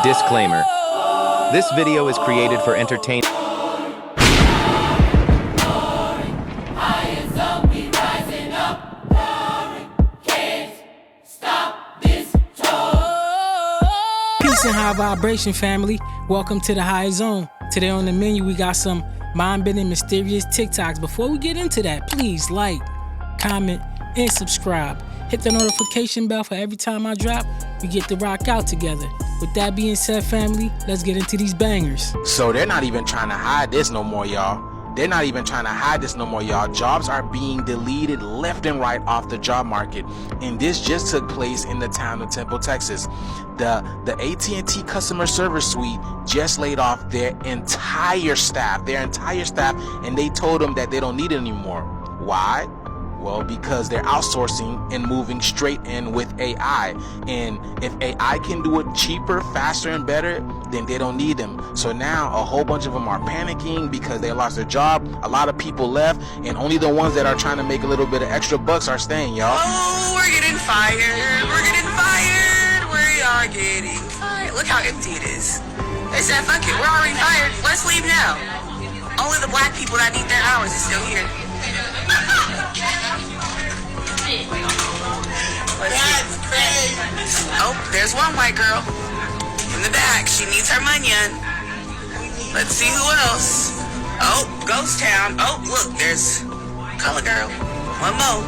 Disclaimer. This video is created for entertainment. Peace and high vibration, family. Welcome to the High Zone. Today on the menu, we got some mind-bending, mysterious TikToks. Before we get into that, please like, comment, and subscribe. Hit the notification bell for every time I drop. We get to rock out together. With that being said, family, let's get into these bangers. So they're not even trying to hide this no more, y'all. They're not even trying to hide this no more, y'all. Jobs are being deleted left and right off the job market. And this just took place in the town of Temple, Texas. The AT&T customer service suite just laid off their entire staff, and they told them that they don't need it anymore. Why? Well, because they're outsourcing and moving straight in with AI. And if AI can do it cheaper, faster, and better, then they don't need them. So now a whole bunch of them are panicking because they lost their job. A lot of people left, and only the ones that are trying to make a little bit of extra bucks are staying, y'all. Oh, we're getting fired. We're getting fired. We are getting fired. Look how empty it is. They said, fuck it, we're already fired. Let's leave now. Only the black people that need their hours is still here. That's crazy. Oh, there's one white girl in the back. She needs her money. Let's see who else. Oh, Ghost Town. Oh, look, there's Color Girl. One more.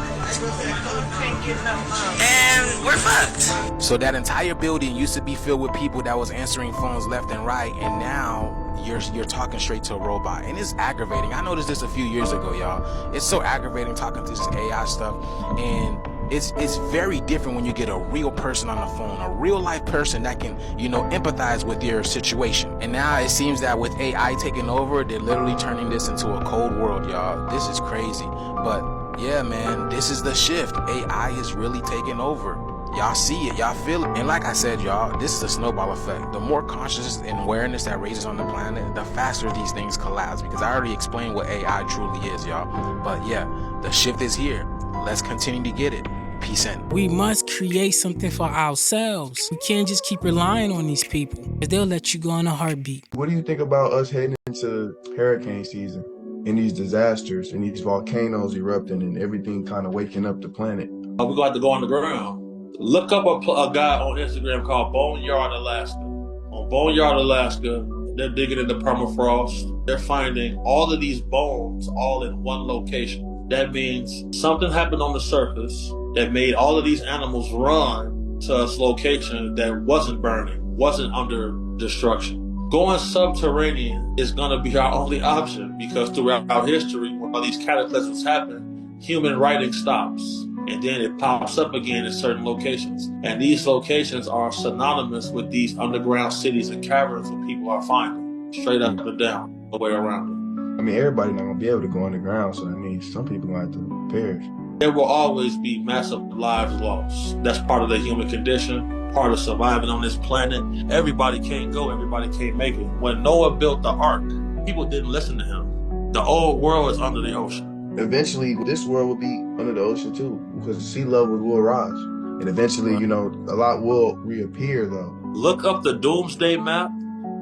And we're fucked. So that entire building used to be filled with people that was answering phones left and right, and now you're talking straight to a robot, and it's aggravating. I noticed this a few years ago, y'all. It's so aggravating talking to this AI stuff, and it's very different when you get a real person on the phone, a real life person that can, empathize with your situation. And now it seems that with AI taking over, they're literally turning this into a cold world, y'all. This is crazy. But yeah, man, this is the shift. AI is really taking over. Y'all see it, y'all feel it. And like I said, y'all, this is a snowball effect. The more consciousness and awareness that raises on the planet, the faster these things collapse. Because I already explained what AI truly is, y'all. But yeah, the shift is here. Let's continue to get it. Peace in. We must create something for ourselves. We can't just keep relying on these people, because they'll let you go in a heartbeat. What do you think about us heading into hurricane season and these disasters and these volcanoes erupting and everything kind of waking up the planet? We're going to have to go on the ground. Look up a guy on Instagram called Boneyard, Alaska. On Boneyard, Alaska, they're digging in the permafrost. They're finding all of these bones all in one location. That means something happened on the surface that made all of these animals run to a location that wasn't burning, wasn't under destruction. Going subterranean is going to be our only option, because throughout our history, when all these cataclysms happen, human writing stops. And then it pops up again in certain locations. And these locations are synonymous with these underground cities and caverns that people are finding, straight up and down, the way around it. I mean, everybody not going to be able to go underground, so that means some people going to have to perish. There will always be massive lives lost. That's part of the human condition, part of surviving on this planet. Everybody can't go, everybody can't make it. When Noah built the ark, people didn't listen to him. The old world is under the ocean. Eventually, this world will be under the ocean too, because the sea level will rise. And eventually, a lot will reappear though. Look up the doomsday map,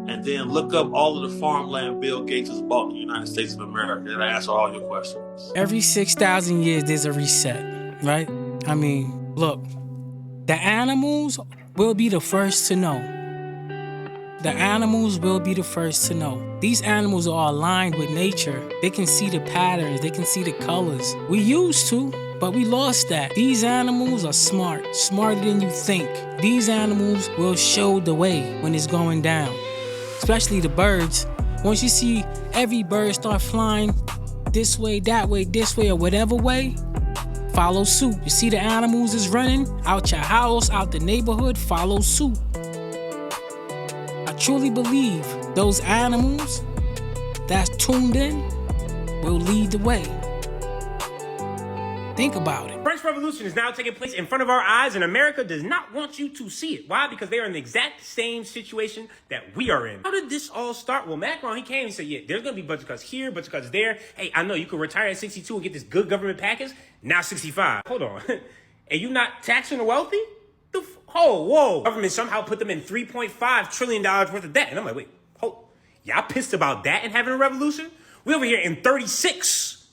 and then look up all of the farmland Bill Gates has bought in the United States of America, and answer all your questions. Every 6,000 years, there's a reset, right? I mean, look, the animals will be the first to know. The animals will be the first to know. These animals are aligned with nature. They can see the patterns. They can see the colors. We used to, but we lost that. These animals are smart, smarter than you think. These animals will show the way when it's going down, especially the birds. Once you see every bird start flying this way, or whatever way, follow suit. You see the animals is running out your house, out the neighborhood, follow suit. I truly believe those animals that's tuned in will lead the way. Think about it. French Revolution is now taking place in front of our eyes, and America does not want you to see it. Why? Because they are in the exact same situation that we are in. How did this all start? Well, Macron, he came and said, yeah, there's going to be budget cuts here, budget cuts there. Hey, I know you can retire at 62 and get this good government package. Now 65. Hold on. And you not taxing the wealthy? oh, whoa. Government somehow put them in $3.5 trillion worth of debt. And I'm like, wait, hold. Y'all pissed about that and having a revolution? We over here in 36.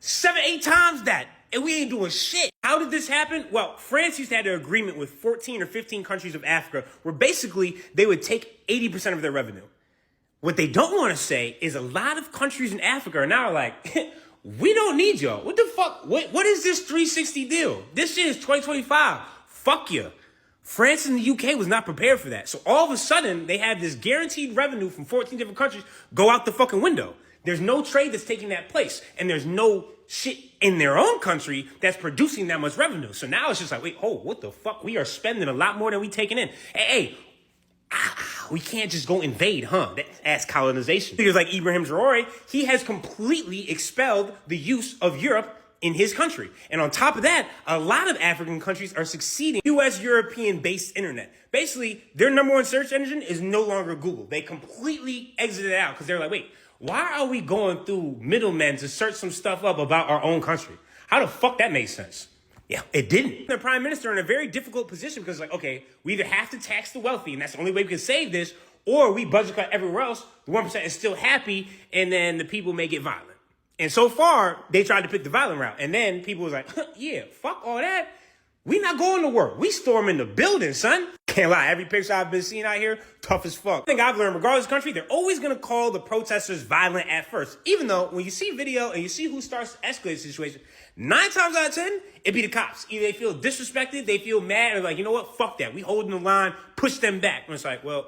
7-8 times that. And we ain't doing shit. How did this happen? Well, France used to have an agreement with 14 or 15 countries of Africa where basically they would take 80% of their revenue. What they don't want to say is a lot of countries in Africa are now like, we don't need y'all. What the fuck? What is this 360 deal? This shit is 2025. Fuck you. France and the UK was not prepared for that. So all of a sudden, they have this guaranteed revenue from 14 different countries go out the fucking window. There's no trade that's taking that place. And there's no shit in their own country that's producing that much revenue. So now it's just like, wait, what the fuck? We are spending a lot more than we taking in. Hey, we can't just go invade, huh? That's colonization. Figures like Ibrahim Traore, he has completely expelled the use of Europe in his country. And on top of that, a lot of African countries are succeeding US European-based internet. Basically, their number one search engine is no longer Google. They completely exited it out because they're like, wait, why are we going through middlemen to search some stuff up about our own country? How the fuck that makes sense? Yeah, it didn't. The prime minister in a very difficult position because like, okay, we either have to tax the wealthy and that's the only way we can save this, or we budget cut everywhere else, the 1% is still happy, and then the people may get violent. And so far, they tried to pick the violent route. And then people was like, yeah, fuck all that. We not going to work. We storming the building, son. Can't lie, every picture I've been seeing out here, tough as fuck. I think I've learned, regardless of the country, they're always going to call the protesters violent at first. Even though when you see video and you see who starts to escalate the situation, 9 times out of 10, it be the cops. Either they feel disrespected, they feel mad, or like, you know what, fuck that. We holding the line, push them back. And it's like, well,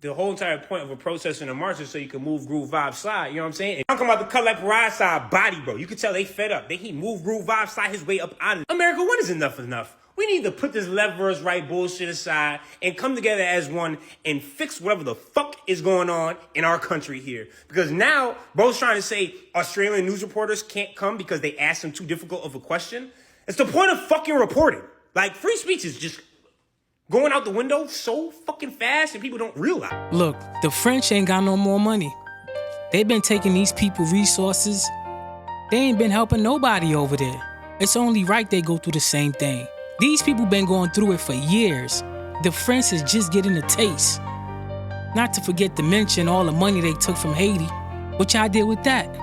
the whole entire point of a protest and a march is so you can move, groove, vibe, slide. You know what I'm saying? And I'm talking about the Color Ride side body, bro. You can tell they fed up. He move, groove, vibe, slide his way up out of it. America, when is enough enough? We need to put this left versus right bullshit aside and come together as one and fix whatever the fuck is going on in our country here. Because now, bro's trying to say Australian news reporters can't come because they asked them too difficult of a question. It's the point of fucking reporting. Like, free speech is just going out the window so fucking fast and people don't realize. Look, the French ain't got no more money. They've been taking these people resources. They ain't been helping nobody over there. It's only right they go through the same thing. These people been going through it for years. The French is just getting a taste. Not to forget to mention all the money they took from Haiti. What y'all did with that?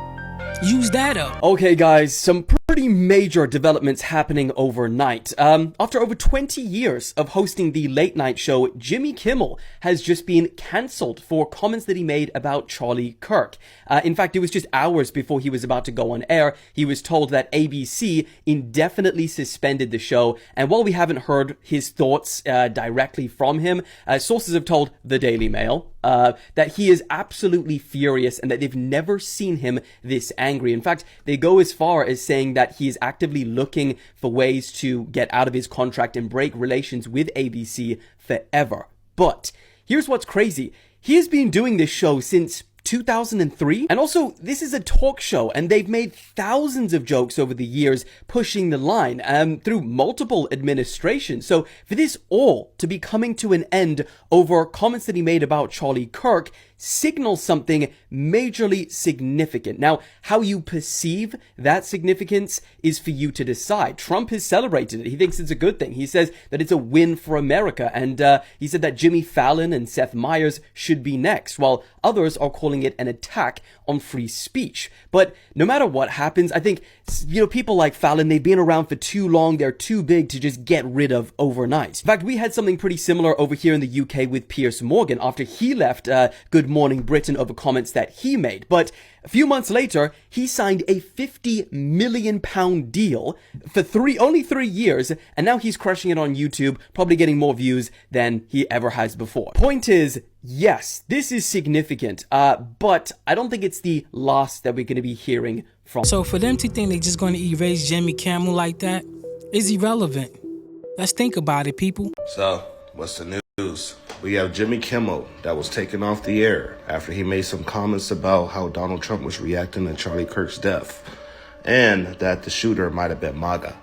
Use that up. Okay guys, some pretty major developments happening overnight. After over 20 years of hosting the late night show, Jimmy Kimmel has just been cancelled for comments that he made about Charlie Kirk. In fact, it was just hours before he was about to go on air, he was told that ABC indefinitely suspended the show. And while we haven't heard his thoughts directly from him, sources have told the Daily Mail that he is absolutely furious and that they've never seen him this angry. In fact, they go as far as saying that he is actively looking for ways to get out of his contract and break relations with ABC forever. But here's what's crazy. He has been doing this show since 2003. And also, this is a talk show, and they've made thousands of jokes over the years pushing the line through multiple administrations. So for this all to be coming to an end over comments that he made about Charlie Kirk signals something majorly significant. Now, how you perceive that significance is for you to decide. Trump has celebrated it. He thinks it's a good thing. He says that it's a win for America. And he said that Jimmy Fallon and Seth Meyers should be next, while others are calling it an attack on free speech. But no matter what happens, I think, people like Fallon, they've been around for too long. They're too big to just get rid of overnight. In fact, we had something pretty similar over here in the UK with Piers Morgan after he left Good Morning Britain over comments that he made. But a few months later, he signed a £50 million deal for only 3 years, and now he's crushing it on YouTube, probably getting more views than he ever has before. Point is, yes, this is significant, but I don't think it's the last that we're going to be hearing from. So for them to think they're just going to erase Jimmy Kimmel like that is irrelevant. Let's think about it, people. So, what's the news? We have Jimmy Kimmel that was taken off the air after he made some comments about how Donald Trump was reacting to Charlie Kirk's death and that the shooter might have been MAGA.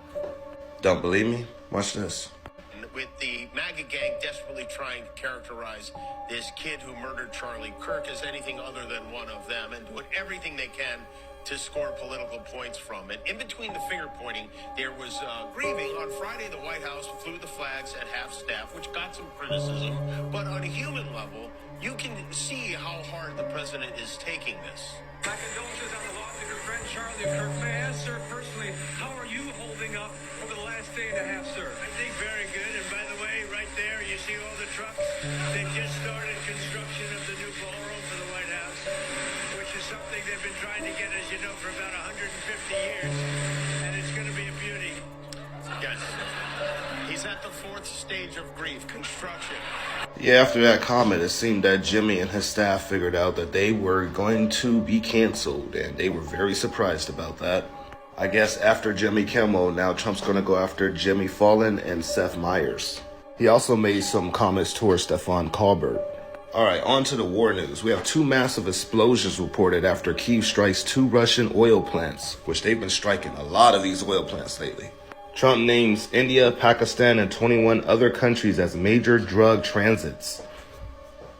Don't believe me? Watch this. With the MAGA gang desperately trying to characterize this kid who murdered Charlie Kirk as anything other than one of them and doing everything they can to score political points from. And in between the finger pointing, there was grieving. On Friday, the White House flew the flags at half-staff, which got some criticism. But on a human level, you can see how hard the president is taking this. My condolences on the loss of your friend Charlie Kirk. May I ask, sir, personally, how are you holding up over the last day and a half, sir? I think very good. And by the way, right there, you see all the trucks? They just started construction of the new ballroom for the White House, which is something they've been trying to get, as you know, for about 150 years. And it's going to be a beauty. Yes. He's at the fourth stage of grief, construction. Yeah, after that comment, it seemed that Jimmy and his staff figured out that they were going to be canceled, and they were very surprised about that. I guess after Jimmy Kimmel, now Trump's going to go after Jimmy Fallon and Seth Meyers. He also made some comments towards Stefan Colbert. Alright, on to the war news. We have 2 massive explosions reported after Kyiv strikes 2 Russian oil plants, which they've been striking a lot of these oil plants lately. Trump names India, Pakistan, and 21 other countries as major drug transits.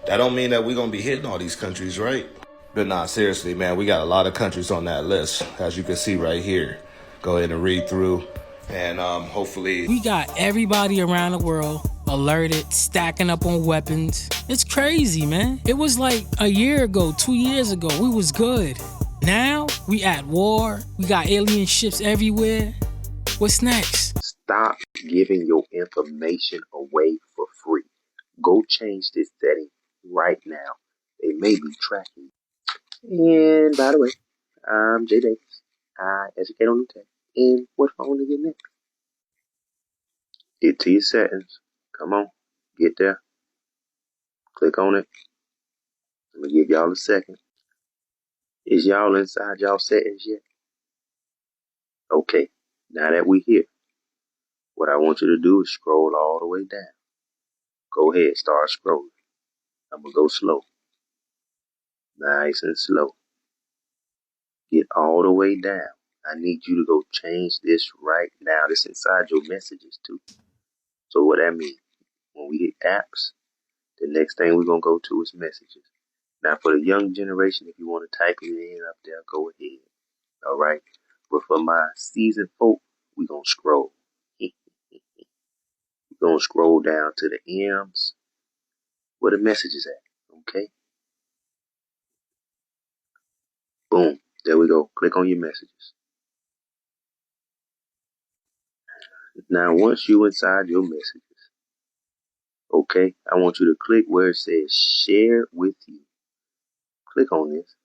That don't mean that we're going to be hitting all these countries, right? But nah, seriously, man, we got a lot of countries on that list, as you can see right here. Go ahead and read through, and hopefully... We got everybody around the world alerted, stacking up on weapons. It's crazy, man. It was like a year ago, 2 years ago, we was good. Now, we at war. We got alien ships everywhere. What's next? Stop giving your information away for free. Go change this setting right now. They may be tracking you. And by the way, I'm Jay Davis. I educate on new tech. And what phone to get next? Get to your settings. Come on. Get there. Click on it. Let me give y'all a second. Is y'all inside y'all settings yet? Okay. Now that we're here, what I want you to do is scroll all the way down. Go ahead, start scrolling. I'm going to go slow. Nice and slow. Get all the way down. I need you to go change this right now. This inside your messages too. So what that means, when we hit apps, the next thing we're going to go to is messages. Now for the young generation, if you want to type it in up there, go ahead. All right. But for my seasoned folk, we're going to scroll. We're going to scroll down to the M's. Where the message is at. Okay. Boom. There we go. Click on your messages. Now, once you inside your messages, okay, I want you to click where it says share with you. Click on this.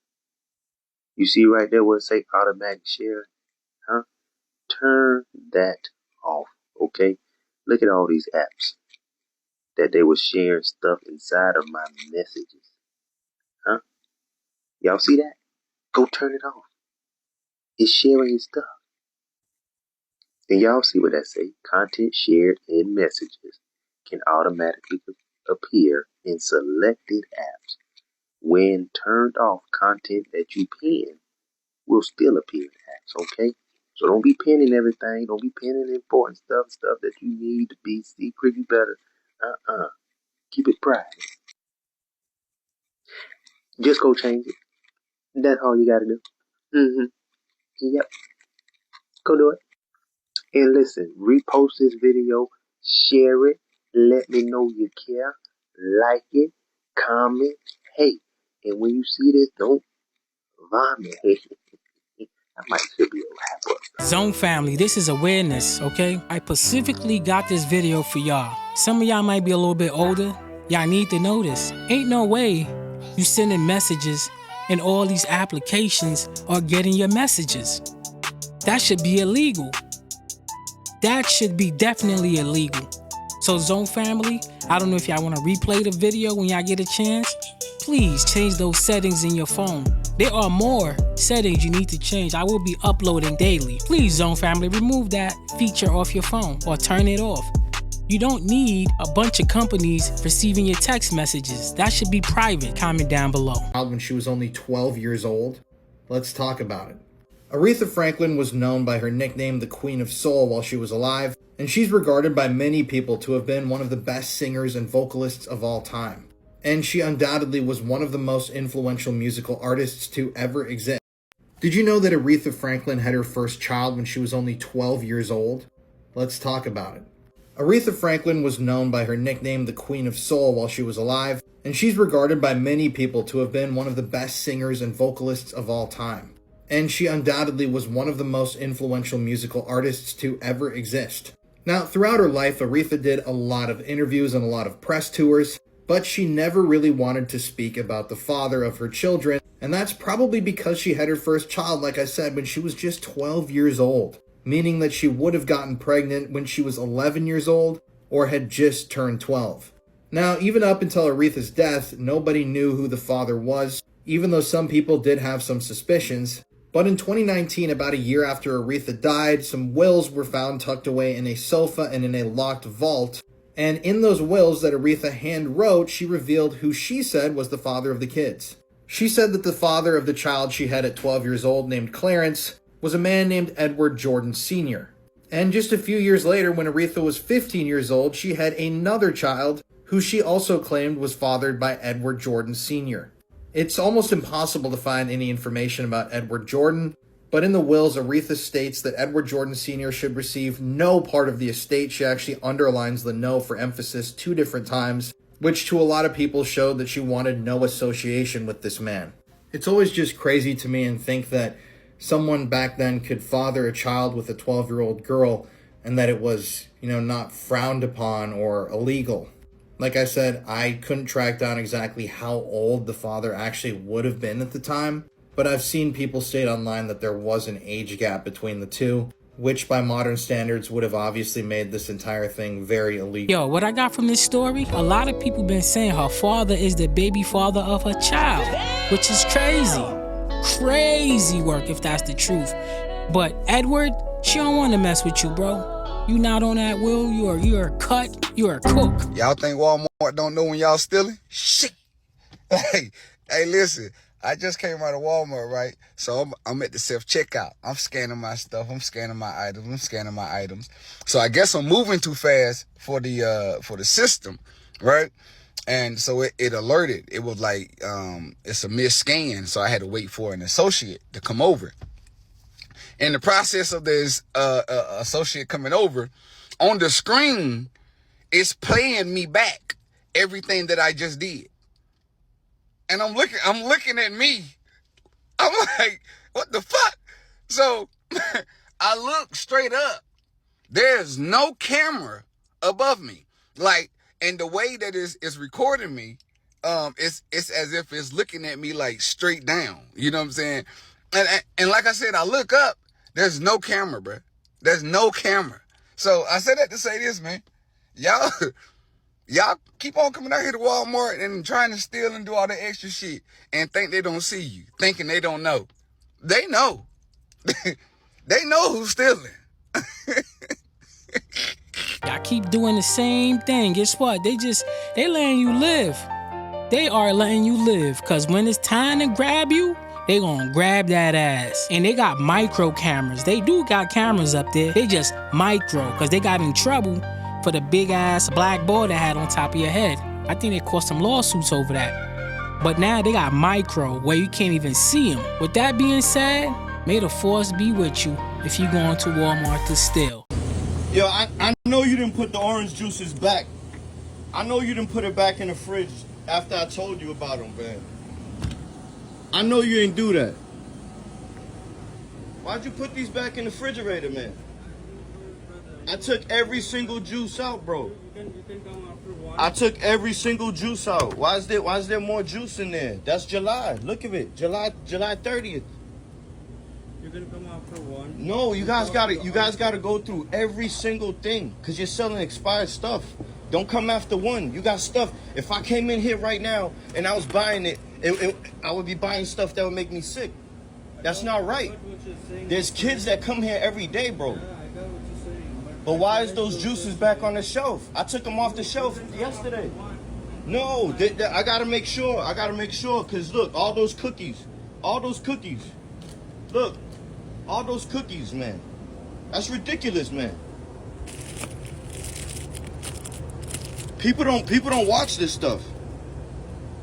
You see right there where it says automatic share? Huh? Turn that off. Okay. Look at all these apps that they were sharing stuff inside of my messages. Huh? Y'all see that? Go turn it off. It's sharing your stuff. And y'all see what that say? Content shared in messages can automatically appear in selected apps. When turned off, content that you pin will still appear in apps, okay? So don't be pinning everything. Don't be pinning important stuff that you need to be secret. You better, keep it private. Just go change it. That's all you gotta do. Yep. Go do it. And listen, repost this video, share it, let me know you care, like it, comment, hey, and when you see this, don't vomit. I might still be a rapper. Zone family, this is awareness, okay? I specifically got this video for y'all. Some of y'all might be a little bit older. Y'all need to know this. Ain't no way you sending messages and all these applications are getting your messages. That should be illegal. That should be definitely illegal. So Zone family, I don't know if y'all want to replay the video when y'all get a chance. Please change those settings in your phone. There are more settings you need to change. I will be uploading daily. Please, Zone family, remove that feature off your phone or turn it off. You don't need a bunch of companies receiving your text messages. That should be private. Comment down below. When she was only 12 years old. Let's talk about it. Aretha Franklin was known by her nickname the Queen of Soul while she was alive, and she's regarded by many people to have been one of the best singers and vocalists of all time. And she undoubtedly was one of the most influential musical artists to ever exist. Did you know that Aretha Franklin had her first child when she was only 12 years old? Let's talk about it. Aretha Franklin was known by her nickname the Queen of Soul while she was alive, and she's regarded by many people to have been one of the best singers and vocalists of all time. And she undoubtedly was one of the most influential musical artists to ever exist. Now, throughout her life, Aretha did a lot of interviews and a lot of press tours, but she never really wanted to speak about the father of her children, and that's probably because she had her first child, like I said, when she was just 12 years old, meaning that she would have gotten pregnant when she was 11 years old or had just turned 12. Now, even up until Aretha's death, nobody knew who the father was, even though some people did have some suspicions. But in 2019, about a year after Aretha died, some wills were found tucked away in a sofa and in a locked vault. And in those wills that Aretha hand wrote, she revealed who she said was the father of the kids. She said that the father of the child she had at 12 years old, named Clarence, was a man named Edward Jordan Sr. And just a few years later, when Aretha was 15 years old, she had another child who she also claimed was fathered by Edward Jordan Sr. It's almost impossible to find any information about Edward Jordan, but in the wills, Aretha states that Edward Jordan Sr. should receive no part of the estate. She actually underlines the no for emphasis 2 different times, which to a lot of people showed that she wanted no association with this man. It's always just crazy to me and think that someone back then could father a child with a 12-year-old girl and that it was, not frowned upon or illegal. Like I said, I couldn't track down exactly how old the father actually would have been at the time, but I've seen people state online that there was an age gap between the two, which by modern standards would have obviously made this entire thing very illegal. Yo, what I got from this story, a lot of people been saying her father is the baby father of her child, which is crazy. Crazy work if that's the truth. But Edward, she don't want to mess with you, bro. You not on that will, you're a cut, you're a cook. Y'all think Walmart don't know when y'all stealing? Shit. Hey, listen, I just came out of Walmart, right? So I'm at the self-checkout. I'm scanning my stuff, I'm scanning my items. So I guess I'm moving too fast for the system, right? And so it alerted. It was like, it's a misscan, so I had to wait for an associate to come over. In the process of this associate coming over, on the screen, it's playing me back everything that I just did. And I'm looking at me. I'm like, what the fuck? So I look straight up. There's no camera above me. Like, and the way that it's recording me, it's as if it's looking at me like straight down. You know what I'm saying? And like I said, I look up. There's no camera, bro. There's no camera. So I said that to say this, man. Y'all keep on coming out here to Walmart and trying to steal and do all that extra shit and think they don't see you, thinking they don't know. They know. They know who's stealing. Y'all keep doing the same thing. Guess what? They letting you live. They are letting you live. Because when it's time to grab you, they gonna grab that ass. And they got micro cameras. They do got cameras up there. They just micro. Because they got in trouble for the big ass black ball they had on top of your head. I think they caused some lawsuits over that. But now they got micro where you can't even see them. With that being said, may the force be with you if you going to Walmart to steal. Yo, I know you didn't put the orange juices back. I know you didn't put it back in the fridge after I told you about them, man. I know you didn't do that. Why'd you put these back in the refrigerator, man? I took every single juice out, bro. I took every single juice out. Why is there more juice in there? That's July. Look at it. July 30th. You're gonna come out for one. No, you guys gotta go through every single thing because you're selling expired stuff. Don't come after one. You got stuff. If I came in here right now and I was buying it, I would be buying stuff that would make me sick. That's not right. There's kids that come here every day, bro. But why is those juices back on the shelf? I took them off the shelf yesterday. No, I gotta make sure. Because look, all those cookies. Look, all those cookies, man. That's ridiculous, man. People don't watch this stuff.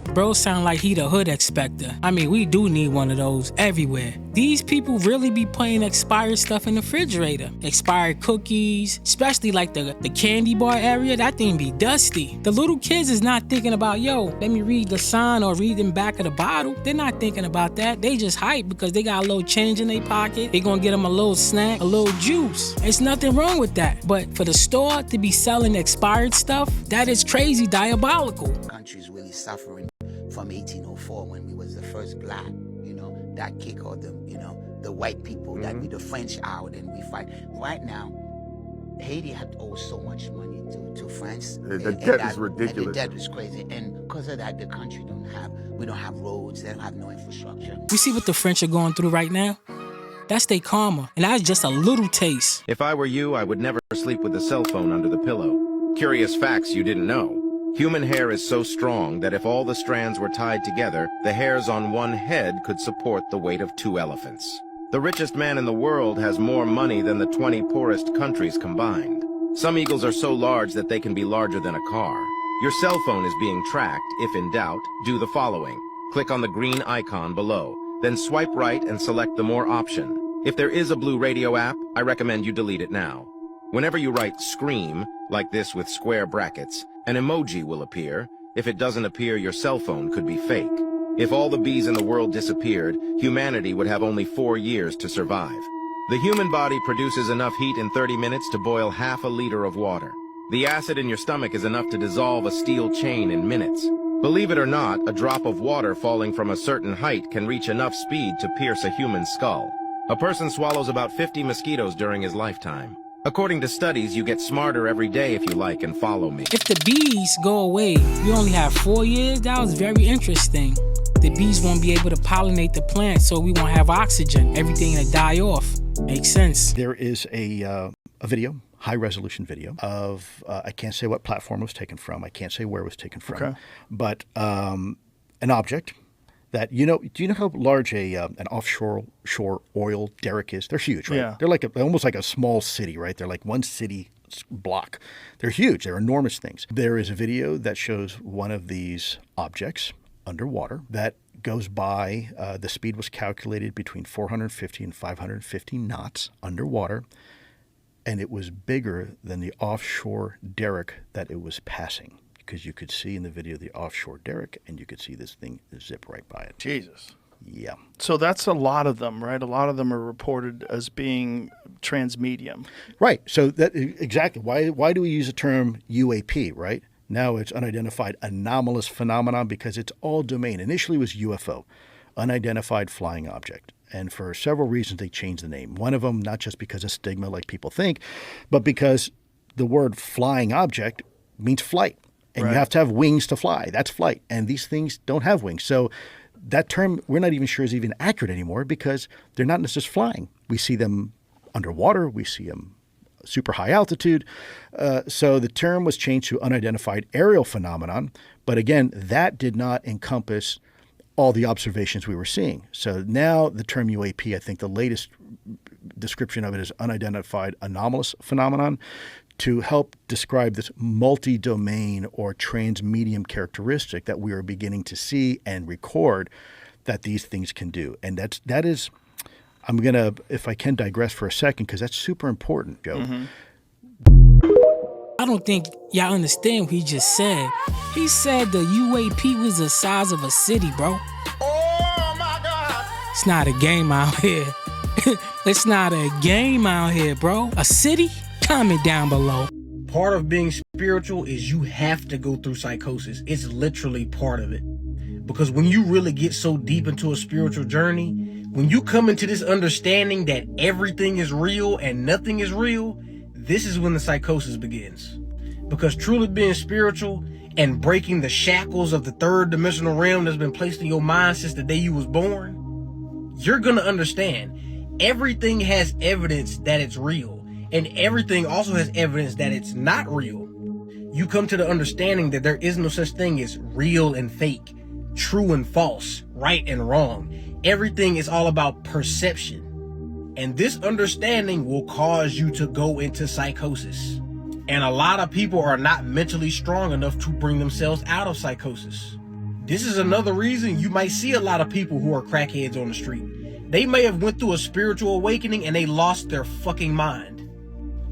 Bro sound like he the hood expector. I mean, we do need one of those everywhere. These people really be putting expired stuff in the refrigerator. Expired cookies, especially like the candy bar area, that thing be dusty. The little kids is not thinking about, yo, let me read the sign or read in back of the bottle. They're not thinking about that. They just hype because they got a little change in their pocket. They gonna get them a little snack, a little juice. There's nothing wrong with that. But for the store to be selling expired stuff, that is crazy diabolical. Country's really suffering from 1804 when we was the first black, that kick or the white people, that be the French out and we fight. Right now, Haiti had owed so much money to France. The debt is ridiculous. And the debt is crazy. And because of that, the country we don't have roads, they don't have no infrastructure. You see what the French are going through right now? That's their karma, and that's just a little taste. If I were you, I would never sleep with a cell phone under the pillow. Curious facts you didn't know. Human hair is so strong that if all the strands were tied together, the hairs on one head could support the weight of 2 elephants. The richest man in the world has more money than the 20 poorest countries combined. Some eagles are so large that they can be larger than a car. Your cell phone is being tracked. If in doubt, do the following. Click on the green icon below, then swipe right and select the More option. If there is a blue radio app, I recommend you delete it now. Whenever you write scream, like this with square brackets, an emoji will appear. If it doesn't appear, your cell phone could be fake. If all the bees in the world disappeared, humanity would have only 4 years to survive. The human body produces enough heat in 30 minutes to boil half a liter of water. The acid in your stomach is enough to dissolve a steel chain in minutes. Believe it or not, a drop of water falling from a certain height can reach enough speed to pierce a human skull. A person swallows about 50 mosquitoes during his lifetime. According to studies, you get smarter every day if you like and follow me. If the bees go away, you only have 4 years? That was very interesting. The bees won't be able to pollinate the plant, so we won't have oxygen. Everything will die off. Makes sense. There is a video, high-resolution video, of, I can't say what platform it was taken from. I can't say where it was taken from. Okay. But an object that, do you know how large an offshore oil derrick is? They're huge, right? Yeah. They're like almost like a small city, right? They're like one city block. They're huge. They're enormous things. There is a video that shows one of these objects underwater that goes by, the speed was calculated between 450 and 550 knots underwater, and it was bigger than the offshore derrick that it was passing. Because you could see in the video the offshore derrick, and you could see this thing zip right by it. Jesus. Yeah. So that's a lot of them, right? A lot of them are reported as being transmedium. Right. So that exactly. Why do we use the term UAP, right? Now it's unidentified anomalous phenomenon because it's all domain. Initially it was UFO, unidentified flying object. And for several reasons they changed the name. One of them, not just because of stigma like people think, but because the word flying object means flight. And Right. you have to have wings to fly. That's flight. And these things don't have wings. So that term, we're not even sure is even accurate anymore because they're not necessarily flying. We see them underwater. We see them super high altitude. So the term was changed to unidentified aerial phenomenon. But again, that did not encompass all the observations we were seeing. So now the term UAP, I think the latest description of it is unidentified anomalous phenomenon, to help describe this multi-domain or transmedium characteristic that we are beginning to see and record that these things can do. And that is, I'm going to, if I can digress for a second, because that's super important, Joe. Mm-hmm. I don't think y'all understand what he just said. He said the UAP was the size of a city, bro. Oh, my God. It's not a game out here. It's not a game out here, bro. A city? Comment down below. Part of being spiritual is you have to go through psychosis. It's literally part of it. Because when you really get so deep into a spiritual journey, when you come into this understanding that everything is real and nothing is real, this is when the psychosis begins. Because truly being spiritual and breaking the shackles of the third dimensional realm that's been placed in your mind since the day you was born, you're gonna understand everything has evidence that it's real. And everything also has evidence that it's not real. You come to the understanding that there is no such thing as real and fake, true and false, right and wrong. Everything is all about perception. And this understanding will cause you to go into psychosis. And a lot of people are not mentally strong enough to bring themselves out of psychosis. This is another reason you might see a lot of people who are crackheads on the street. They may have went through a spiritual awakening and they lost their fucking mind.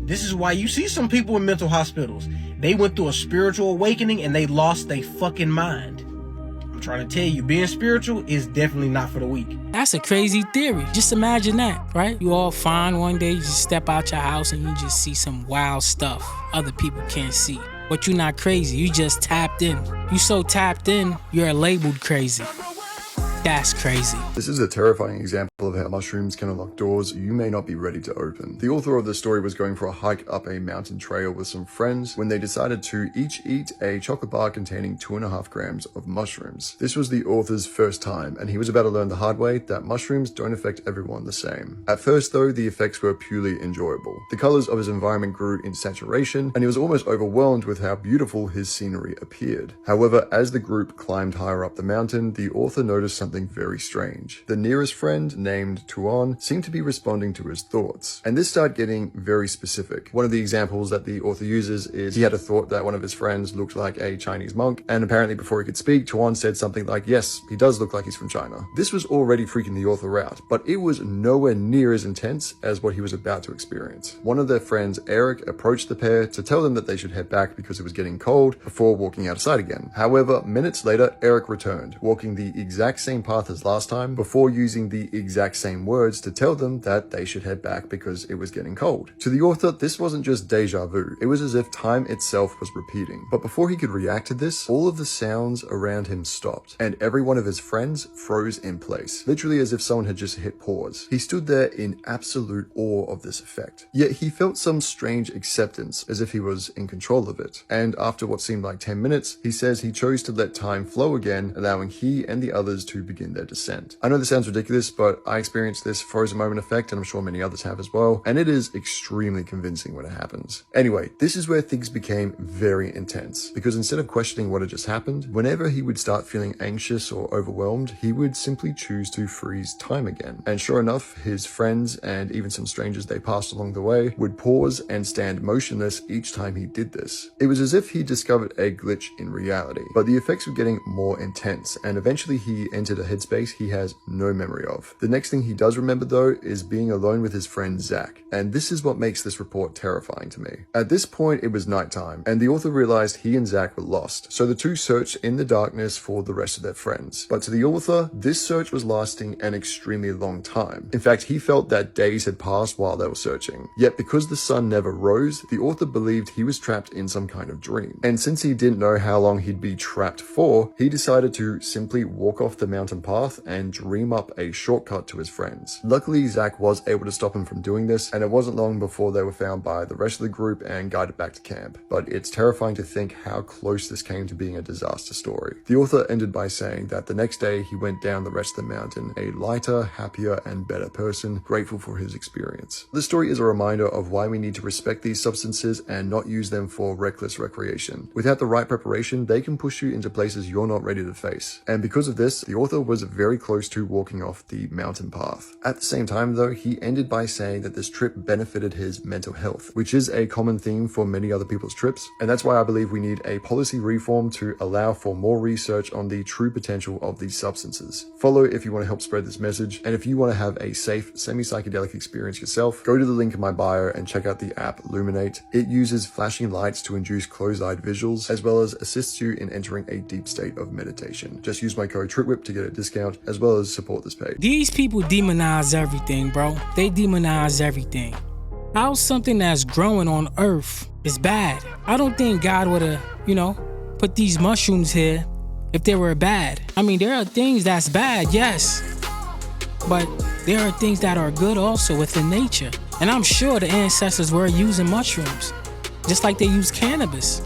This is why you see some people in mental hospitals. They went through a spiritual awakening and they lost their fucking mind. I'm trying to tell you, being spiritual is definitely not for the weak. That's a crazy theory. Just imagine that, right? You all fine one day, you just step out your house and you just see some wild stuff other people can't see. But you're not crazy, you just tapped in. You so tapped in, you're labeled crazy. That's crazy. This is a terrifying example of how mushrooms can unlock doors you may not be ready to open. The author of the story was going for a hike up a mountain trail with some friends when they decided to each eat a chocolate bar containing 2.5 grams of mushrooms. This was the author's first time, and he was about to learn the hard way that mushrooms don't affect everyone the same. At first though, the effects were purely enjoyable. The colors of his environment grew in saturation, and he was almost overwhelmed with how beautiful his scenery appeared. However, as the group climbed higher up the mountain, the author noticed something very strange. The nearest friend, named Tuan, seemed to be responding to his thoughts, and this started getting very specific. One of the examples that the author uses is he had a thought that one of his friends looked like a Chinese monk, and apparently before he could speak, Tuan said something like, yes, he does look like he's from China. This was already freaking the author out, but it was nowhere near as intense as what he was about to experience. One of their friends, Eric, approached the pair to tell them that they should head back because it was getting cold before walking outside again. However, minutes later, Eric returned, walking the exact same path as last time, before using the exact same words to tell them that they should head back because it was getting cold. To the author, this wasn't just deja vu, it was as if time itself was repeating. But before he could react to this, all of the sounds around him stopped, and every one of his friends froze in place, literally as if someone had just hit pause. He stood there in absolute awe of this effect, yet he felt some strange acceptance, as if he was in control of it. And after what seemed like 10 minutes, he says he chose to let time flow again, allowing he and the others to begin their descent. I know this sounds ridiculous, but I experienced this frozen moment effect, and I'm sure many others have as well, and it is extremely convincing when it happens. Anyway, this is where things became very intense, because instead of questioning what had just happened, whenever he would start feeling anxious or overwhelmed, he would simply choose to freeze time again. And sure enough, his friends and even some strangers they passed along the way would pause and stand motionless each time he did this. It was as if he discovered a glitch in reality, but the effects were getting more intense, and eventually he entered a headspace he has no memory of. The next thing he does remember though is being alone with his friend Zach, and this is what makes this report terrifying to me. At this point it was nighttime, and the author realized he and Zach were lost, so the two searched in the darkness for the rest of their friends. But to the author, this search was lasting an extremely long time. In fact, he felt that days had passed while they were searching. Yet because the sun never rose, the author believed he was trapped in some kind of dream. And since he didn't know how long he'd be trapped for, he decided to simply walk off the mountain path and dream up a shortcut to his friends. Luckily, Zach was able to stop him from doing this, and it wasn't long before they were found by the rest of the group and guided back to camp. But it's terrifying to think how close this came to being a disaster story. The author ended by saying that the next day he went down the rest of the mountain a lighter, happier, and better person, grateful for his experience. This story is a reminder of why we need to respect these substances and not use them for reckless recreation. Without the right preparation, they can push you into places you're not ready to face. And because of this, the author was very close to walking off the mountain path. At the same time though, he ended by saying that this trip benefited his mental health, which is a common theme for many other people's trips, and that's why I believe we need a policy reform to allow for more research on the true potential of these substances. Follow if you want to help spread this message, and if you want to have a safe, semi-psychedelic experience yourself, go to the link in my bio and check out the app Luminate. It uses flashing lights to induce closed-eyed visuals, as well as assists you in entering a deep state of meditation. Just use my code TRIPWHIP to get a discount, as well as support this page. These people demonize everything, bro. They demonize everything. How something that's growing on Earth is bad? I don't think God would have, put these mushrooms here if they were bad. I mean, there are things that's bad, yes, but there are things that are good also within nature. And I'm sure the ancestors were using mushrooms, just like they use cannabis.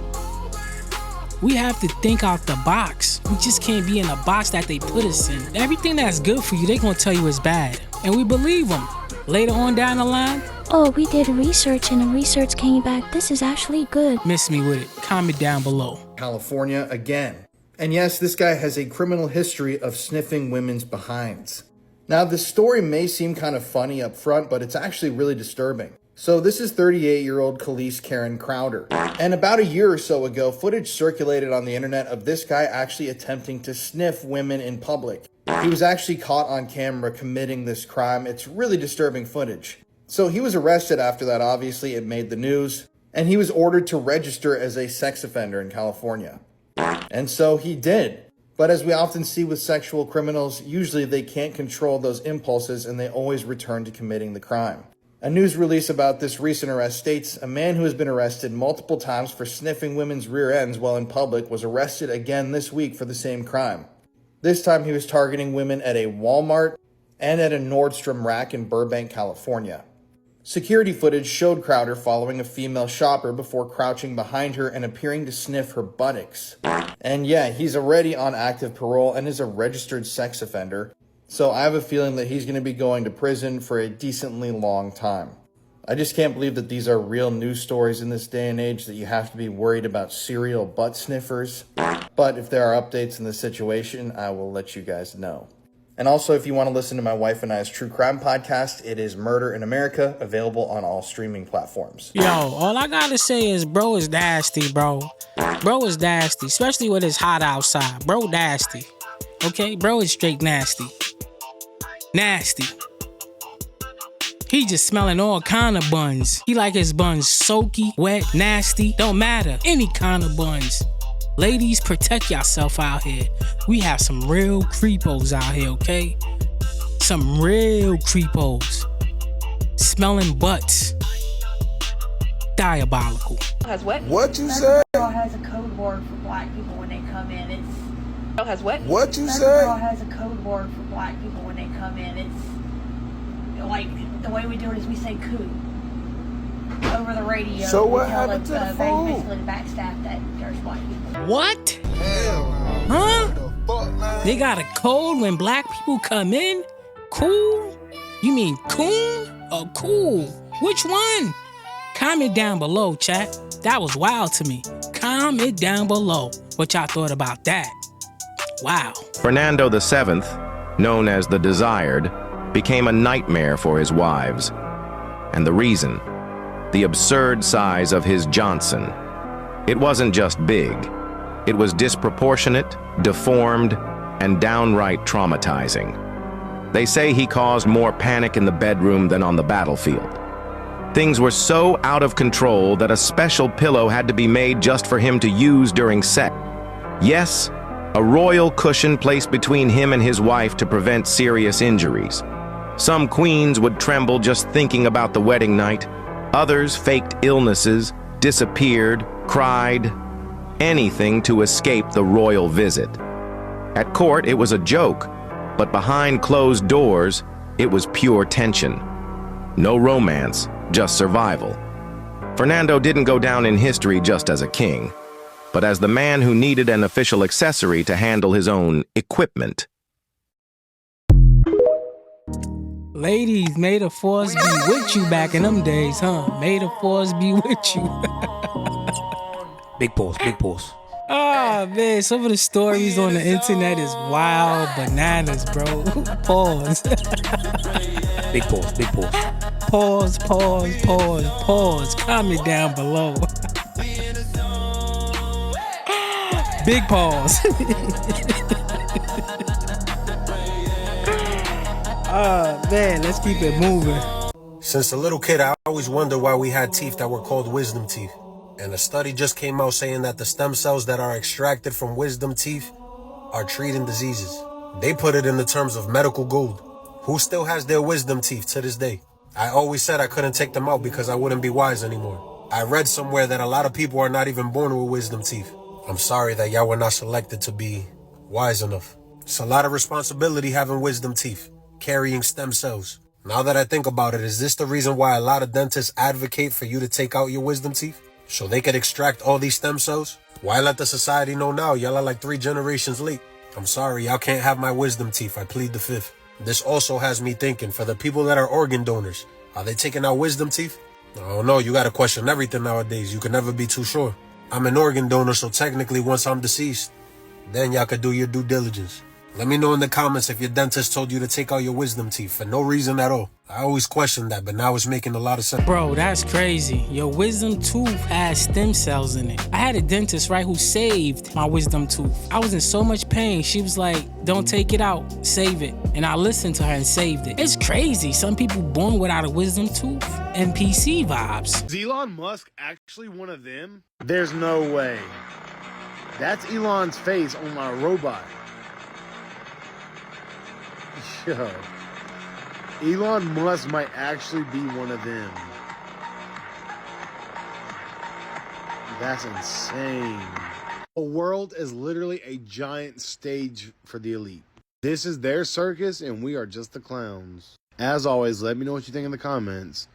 We have to think out the box. We just can't be in the box that they put us in. Everything that's good for you, they're gonna tell you is bad. And we believe them. Later on down the line, oh, we did research and the research came back, this is actually good. Miss me with it. Comment down below. California again. And yes, this guy has a criminal history of sniffing women's behinds. Now, this story may seem kind of funny up front, but it's actually really disturbing. So this is 38-year-old Khalees Karen Crowder. And about a year or so ago, footage circulated on the internet of this guy actually attempting to sniff women in public. He was actually caught on camera committing this crime. It's really disturbing footage. So he was arrested after that, obviously it made the news, and he was ordered to register as a sex offender in California. And so he did. But as we often see with sexual criminals, usually they can't control those impulses and they always return to committing the crime. A news release about this recent arrest states, a man who has been arrested multiple times for sniffing women's rear ends while in public was arrested again this week for the same crime. This time he was targeting women at a Walmart and at a Nordstrom rack in Burbank, California. Security footage showed Crowder following a female shopper before crouching behind her and appearing to sniff her buttocks. And yeah, he's already on active parole and is a registered sex offender, so I have a feeling that he's going to be going to prison for a decently long time. I just can't believe that these are real news stories in this day and age, that you have to be worried about serial butt sniffers. But if there are updates in the situation, I will let you guys know. And also, if you want to listen to my wife and I's true crime podcast, it is Murder in America, available on all streaming platforms. Yo, all I gotta say is bro is nasty, bro. Bro is nasty, especially when it's hot outside. Bro nasty. Okay? Bro is straight nasty. Nasty. He just smelling all kind of buns. He like his buns soaky, wet, nasty. Don't matter. Any kind of buns. Ladies, protect yourself out here. We have some real creepos out here, okay? Some real creepos. Smelling butts. Diabolical. Has what? What you say? Girl has a code word for black people when they come in. It's has what? What you say? Girl has a code word for black people when they come in. It's like the way we do it is we say "coo" over the radio. So what we tell happened to the they phone? basically backstaff that there's black people. What? Hell, Huh? They got a code when black people come in? Cool? You mean coon or cool? Which one? Comment down below, chat. That was wild to me. Comment down below what y'all thought about that. Wow. Fernando VII, known as the Desired, became a nightmare for his wives. And the reason? The absurd size of his Johnson. It wasn't just big. It was disproportionate, deformed, and downright traumatizing. They say he caused more panic in the bedroom than on the battlefield. Things were so out of control that a special pillow had to be made just for him to use during sex. Yes, a royal cushion placed between him and his wife to prevent serious injuries. Some queens would tremble just thinking about the wedding night. Others faked illnesses, disappeared, cried, anything to escape the royal visit. At court, it was a joke, but behind closed doors, it was pure tension. No romance, just survival. Fernando didn't go down in history just as a king, but as the man who needed an official accessory to handle his own equipment. Ladies, may the force be with you back in them days, huh? May the force be with you. Big pause, big pause. Oh, man, some of the stories on the internet is wild bananas, bro. Pause. Big pause, big pause. Pause, pause, pause, pause. Comment down below. Big pause. Oh, man, let's keep it moving. Since a little kid, I always wondered why we had teeth that were called wisdom teeth. And a study just came out saying that the stem cells that are extracted from wisdom teeth are treating diseases. They put it in the terms of medical gold. Who still has their wisdom teeth to this day? I always said I couldn't take them out because I wouldn't be wise anymore. I read somewhere that a lot of people are not even born with wisdom teeth. I'm sorry that y'all were not selected to be wise enough. It's a lot of responsibility having wisdom teeth, carrying stem cells. Now that I think about it, is this the reason why a lot of dentists advocate for you to take out your wisdom teeth? So they could extract all these stem cells? Why let the society know now? Y'all are like 3 generations late. I'm sorry, y'all can't have my wisdom teeth. I plead the 5th. This also has me thinking, for the people that are organ donors, are they taking out wisdom teeth? I don't know, you gotta question everything nowadays. You can never be too sure. I'm an organ donor, so technically once I'm deceased, then y'all could do your due diligence. Let me know in the comments if your dentist told you to take out your wisdom teeth for no reason at all. I always questioned that, but now it's making a lot of sense. Bro, that's crazy. Your wisdom tooth has stem cells in it. I had a dentist, right, who saved my wisdom tooth. I was in so much pain. She was like, don't take it out, save it. And I listened to her and saved it. It's crazy. Some people born without a wisdom tooth. NPC vibes. Is Elon Musk actually one of them? There's no way. That's Elon's face on my robot. Yo. Elon Musk might actually be one of them. That's insane. The world is literally a giant stage for the elite. This is their circus and we are just the clowns. As always, let me know what you think in the comments.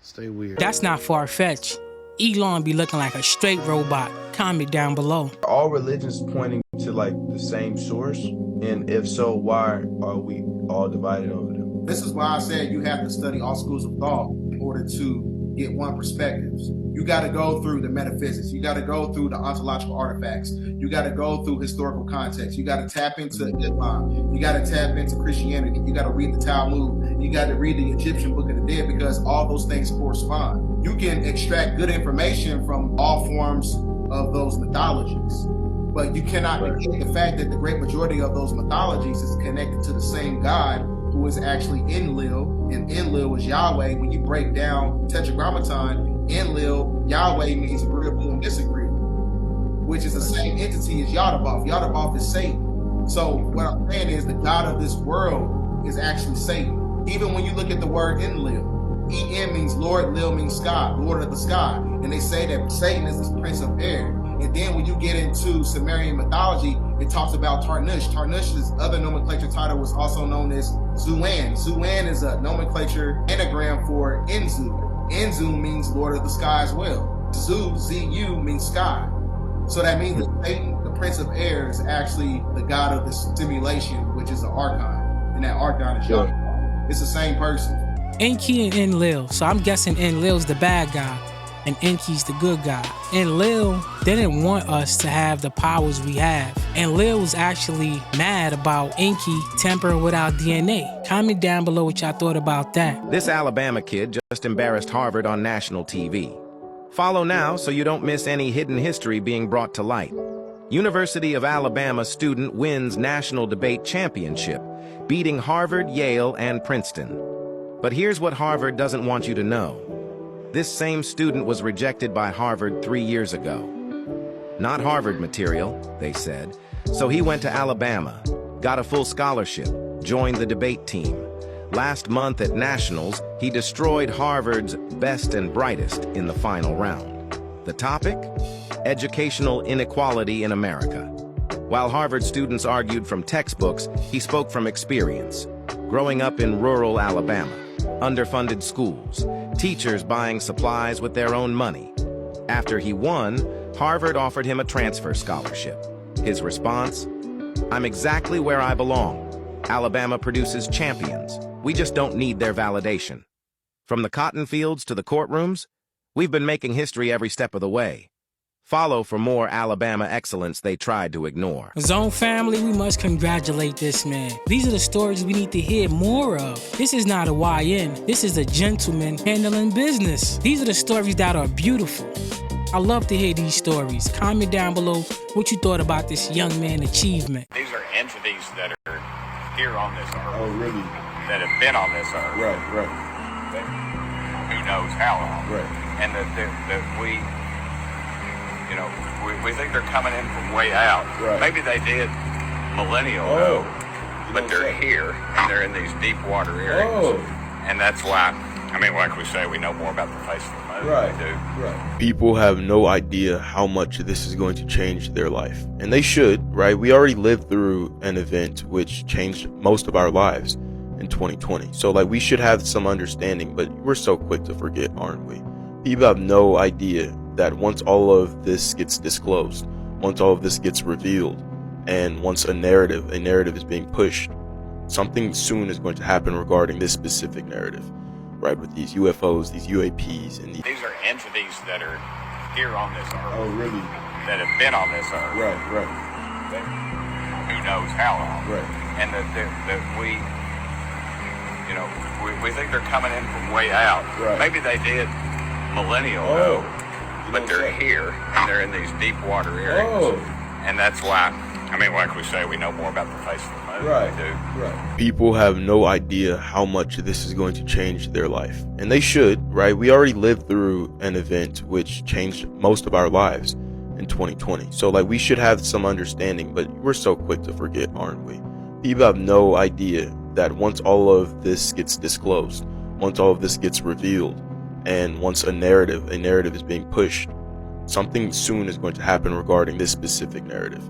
Stay weird. That's not far-fetched. Elon be looking like a straight robot. Comment down below. Are all religions pointing to like the same source? And if so, why are we all divided over them? This is why I said you have to study all schools of thought in order to get one perspective. You got to go through the metaphysics. You got to go through the ontological artifacts. You got to go through historical context. You got to tap into Islam. You got to tap into Christianity. You got to read the Talmud. You got to read the Egyptian Book of the Dead, because all those things correspond. You can extract good information from all forms of those mythologies, but you cannot negate the fact that the great majority of those mythologies is connected to the same God who is actually Enlil, and Enlil is Yahweh. When you break down Tetragrammaton, Enlil, Yahweh means agreeable and disagreeable, which is the same entity as Yaldabaoth. Yaldabaoth is Satan. So what I'm saying is the God of this world is actually Satan. Even when you look at the word Enlil, En means Lord, Lil means sky, Lord of the sky. And they say that Satan is the prince of air. And then when you get into Sumerian mythology, it talks about Tarnush. Tarnush's other nomenclature title was also known as Zuan. Zuan is a nomenclature anagram for Enzu. Enzu means Lord of the sky as well. Zu, Z-U, means sky. So that means that Satan, the prince of air, is actually the god of this simulation, which is an archon. And that archon is Yahweh. It's the same person. Enki and Enlil. So I'm guessing Enlil's the bad guy and Enki's the good guy. Enlil didn't want us to have the powers we have. Enlil was actually mad about Enki tampering with our DNA. Comment down below what y'all thought about that. This Alabama kid just embarrassed Harvard on national TV. Follow now so you don't miss any hidden history being brought to light. University of Alabama student wins national debate championship, beating Harvard, Yale, and Princeton. But here's what Harvard doesn't want you to know. This same student was rejected by Harvard 3 years ago. Not Harvard material, they said. So he went to Alabama, got a full scholarship, joined the debate team. Last month at Nationals, he destroyed Harvard's best and brightest in the final round. The topic? Educational inequality in America. While Harvard students argued from textbooks, he spoke from experience. Growing up in rural Alabama, underfunded schools, teachers buying supplies with their own money. After he won, Harvard offered him a transfer scholarship. His response? I'm exactly where I belong. Alabama produces champions. We just don't need their validation. From the cotton fields to the courtrooms, we've been making history every step of the way. Follow for more Alabama excellence they tried to ignore. Zone family, we must congratulate this man. These are the stories we need to hear more of. This is not a YN. This is a gentleman handling business. These are the stories that are beautiful. I love to hear these stories. Comment down below what you thought about this young man achievement. These are entities that are here on this earth. Oh, really? That have been on this earth. Right. But who knows how long. Right. And that we... You know, we think they're coming in from way out. Right. Maybe they did millennial ago, but they're here, and they're in these deep water areas. And that's why, I mean, like we say, we know more about the face of the moon than we do. Right. People have no idea how much this is going to change their life. And they should, right? We already lived through an event which changed most of our lives in 2020. So, like, we should have some understanding, but we're so quick to forget, aren't we? People have no idea that once all of this gets disclosed, once all of this gets revealed, and once a narrative is being pushed, something soon is going to happen regarding this specific narrative, right? With these UFOs, these UAPs, and these are entities that are here on this earth. Oh, really? That have been on this earth. Right. But who knows how long. Right. And that we, you know, we think they're coming in from way out. Right. Maybe they did millennial ago, but they're here and they're in these deep water areas. And that's why, I mean, like we say, we know more about the face of the moon than we do. Right. People have no idea how much this is going to change their life. And they should, right? We already lived through an event which changed most of our lives in 2020. So, like, we should have some understanding, but we're so quick to forget, aren't we? People have no idea that once all of this gets disclosed, once all of this gets revealed, and once a narrative is being pushed, something soon is going to happen regarding this specific narrative,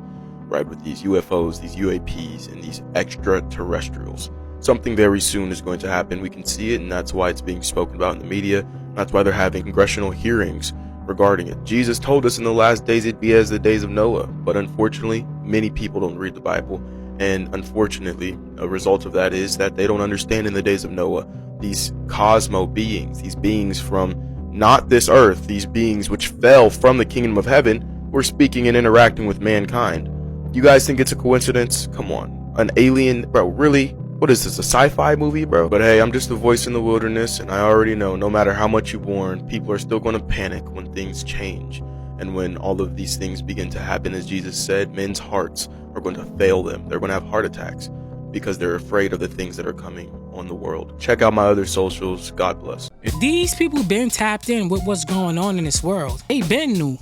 right? With these UFOs, these UAPs, and these extraterrestrials. Something very soon is going to happen. We can see it, and that's why it's being spoken about in the media. That's why they're having congressional hearings regarding it. Jesus told us in the last days it'd be as the days of Noah, but unfortunately, many people don't read the Bible, and unfortunately, a result of that is that they don't understand in the days of Noah these cosmo beings, these beings from not this earth, these beings which fell from the kingdom of heaven, were speaking and interacting with mankind. You guys think it's a coincidence? Come on. An alien, bro, really? What is this, a sci-fi movie, bro? But hey, I'm just a voice in the wilderness, and I already know no matter how much you warn, people are still going to panic when things change. And when all of these things begin to happen, as Jesus said, men's hearts are going to fail them. They're going to have heart attacks because they're afraid of the things that are coming on the world. Check out my other socials. God bless. These people been tapped in with what's going on in this world. They been knew.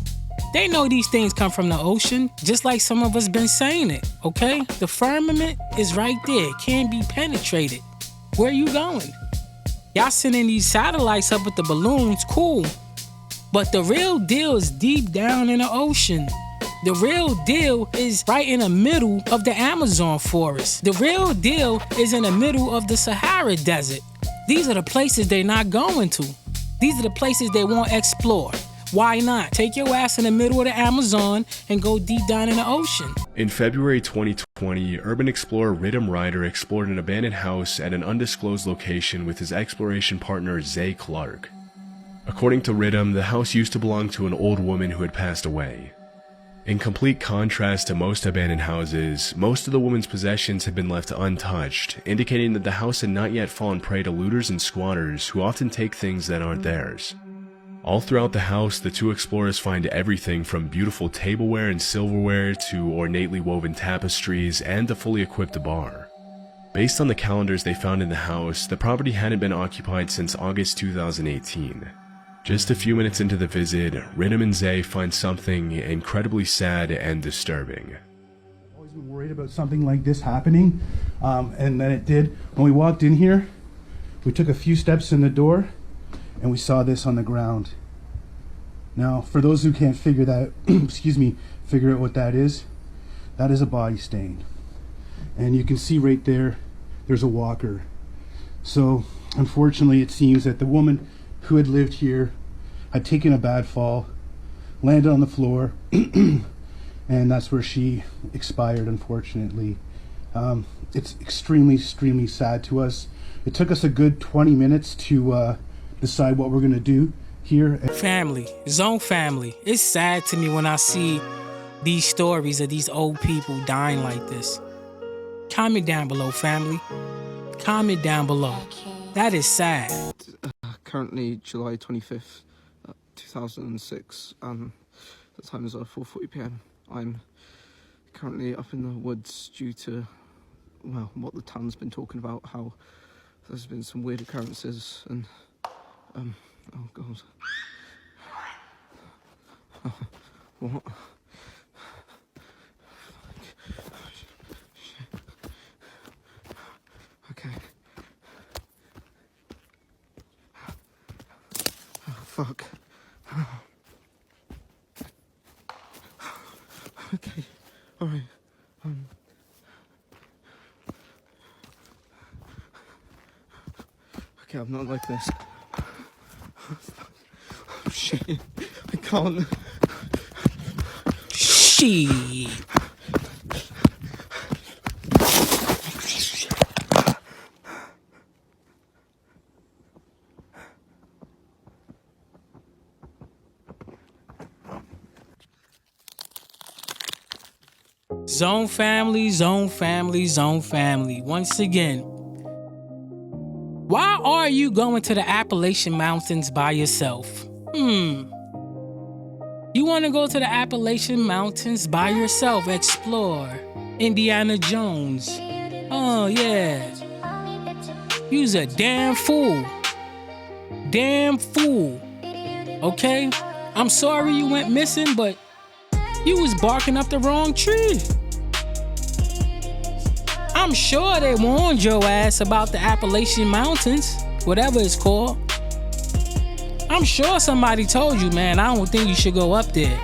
They know these things come from the ocean, just like some of us been saying it, okay? The firmament is right there. It can't be penetrated. Where you going? Y'all sending these satellites up with the balloons, cool. But the real deal is deep down in the ocean. The real deal is right in the middle of the Amazon forest. The real deal is in the middle of the Sahara Desert. These are the places they're not going to. These are the places they won't explore. Why not? Take your ass in the middle of the Amazon and go deep down in the ocean. In February 2020, urban explorer Ridham Ryder explored an abandoned house at an undisclosed location with his exploration partner Zay Clark. According to Ridham, the house used to belong to an old woman who had passed away. In complete contrast to most abandoned houses, most of the woman's possessions had been left untouched, indicating that the house had not yet fallen prey to looters and squatters who often take things that aren't theirs. All throughout the house, the two explorers find everything from beautiful tableware and silverware to ornately woven tapestries and a fully equipped bar. Based on the calendars they found in the house, the property hadn't been occupied since August 2018. Just a few minutes into the visit, Ridham and Zay find something incredibly sad and disturbing. I've always been worried about something like this happening, and then it did. When we walked in here, we took a few steps in the door, and we saw this on the ground. Now, for those who can't figure that, figure out what that is a body stain. And you can see right there, there's a walker. So, unfortunately, it seems that the woman who had lived here had taken a bad fall, landed on the floor, and that's where she expired, unfortunately. It's extremely, extremely sad to us. It took us a good 20 minutes to decide what we're gonna do here. Family, zone family. It's sad to me when I see these stories of these old people dying like this. Comment down below, family. Comment down below. That is sad. Currently July 25th, 2006, and the time is 4:40 p.m. I'm currently up in the woods due to, well, what the town's been talking about, how there's been some weird occurrences, and, oh god. What? Okay. Fuck. Okay, alright. Okay, I'm not like this. Oh, shit. I can't. Shit. Zone family, zone family, zone family. Once again, why are you going to the Appalachian Mountains by yourself? You want to go to the Appalachian Mountains by yourself, explore. Indiana Jones. Oh, yeah. You's a damn fool. Damn fool. Okay? I'm sorry you went missing, but you was barking up the wrong tree. I'm sure they warned your ass about the Appalachian Mountains, whatever it's called. I'm sure somebody told you, man, I don't think you should go up there.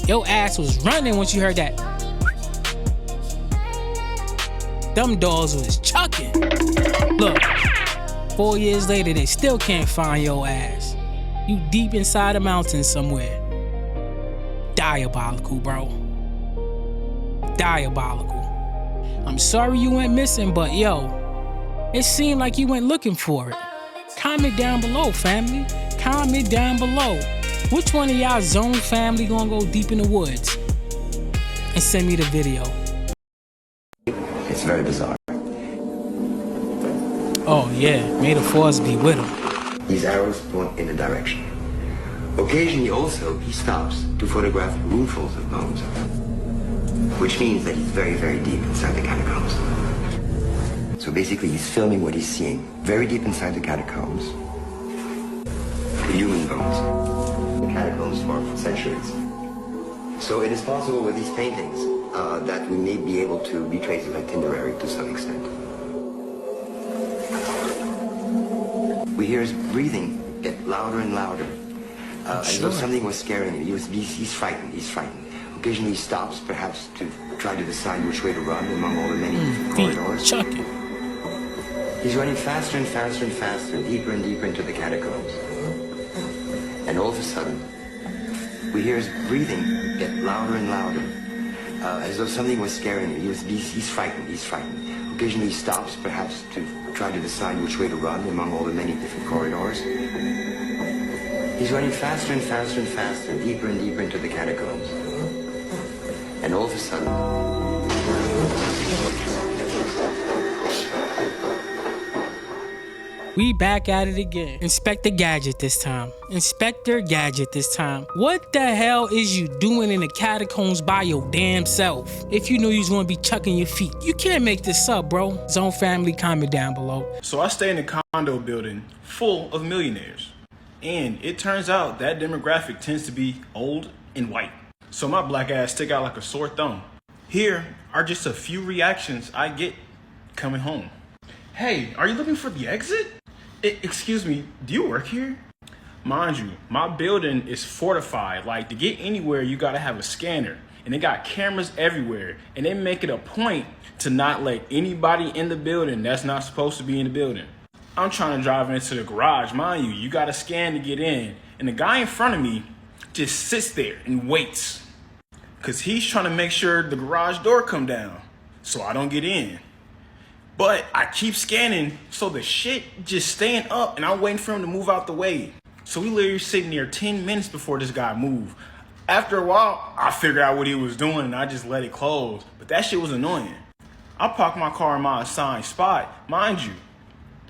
Your ass was running once you heard that. Them dogs was chucking. Look, 4 years later, they still can't find your ass. You deep inside the mountains somewhere. Diabolical, bro. Diabolical. I'm sorry you went missing, but yo, it seemed like you went looking for it. Comment down below, family. Comment down below. Which one of y'all zone family gonna go deep in the woods? And send me the video. It's very bizarre. Oh yeah, may the force be with him. These arrows point in a direction. Occasionally also, he stops to photograph roomfuls of bones, which means that he's very, very deep inside the catacombs. So basically, he's filming what he's seeing very deep inside the catacombs. The human bones. The catacombs for centuries. So it is possible with these paintings that we may be able to retrace his itinerary to some extent. We hear his breathing get louder and louder, as though something was scaring him. He's frightened, he's frightened. Occasionally he stops, perhaps to try to decide which way to run among all the many different corridors. Chucking. He's running faster and faster and faster, deeper and deeper into the catacombs. And all of a sudden, we hear his breathing get louder and louder, as though something was scaring him. He's frightened, he's frightened. Occasionally he stops, perhaps to try to decide which way to run among all the many different corridors. He's running faster and faster and faster, deeper and deeper into the catacombs. And all of a sudden, we back at it again. Inspector Gadget this time. Inspector Gadget this time. What the hell is you doing in the catacombs by your damn self? If you knew you was gonna be chucking your feet. You can't make this up, bro. Zone family, comment down below. So I stay in a condo building full of millionaires. And it turns out that demographic tends to be old and white. So my black ass stick out like a sore thumb. Here are just a few reactions I get coming home. Hey, are you looking for the exit? Excuse me, do you work here? Mind you, my building is fortified. Like, to get anywhere, you gotta have a scanner. And they got cameras everywhere. And they make it a point to not let anybody in the building that's not supposed to be in the building. I'm trying to drive into the garage. Mind you, you gotta scan to get in. And the guy in front of me just sits there and waits. Cause he's trying to make sure the garage door come down so I don't get in. But I keep scanning, so the shit just staying up, and I'm waiting for him to move out the way. So we literally sitting there 10 minutes before this guy moved. After a while, I figured out what he was doing, and I just let it close. But that shit was annoying. I parked my car in my assigned spot. Mind you,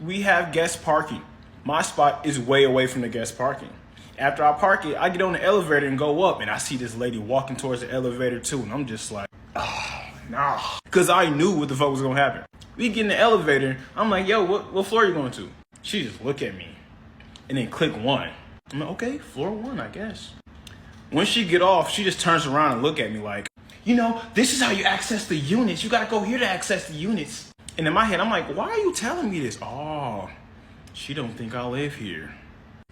we have guest parking. My spot is way away from the guest parking. After I park it, I get on the elevator and go up, and I see this lady walking towards the elevator too, and I'm just like, oh, nah. Cause I knew what the fuck was gonna happen. We get in the elevator, I'm like, yo, what floor are you going to? She just look at me and then click 1. I'm like, okay, floor 1, I guess. When she get off, she just turns around and look at me like, you know, this is how you access the units. You gotta go here to access the units. And in my head, I'm like, why are you telling me this? Oh, she don't think I live here.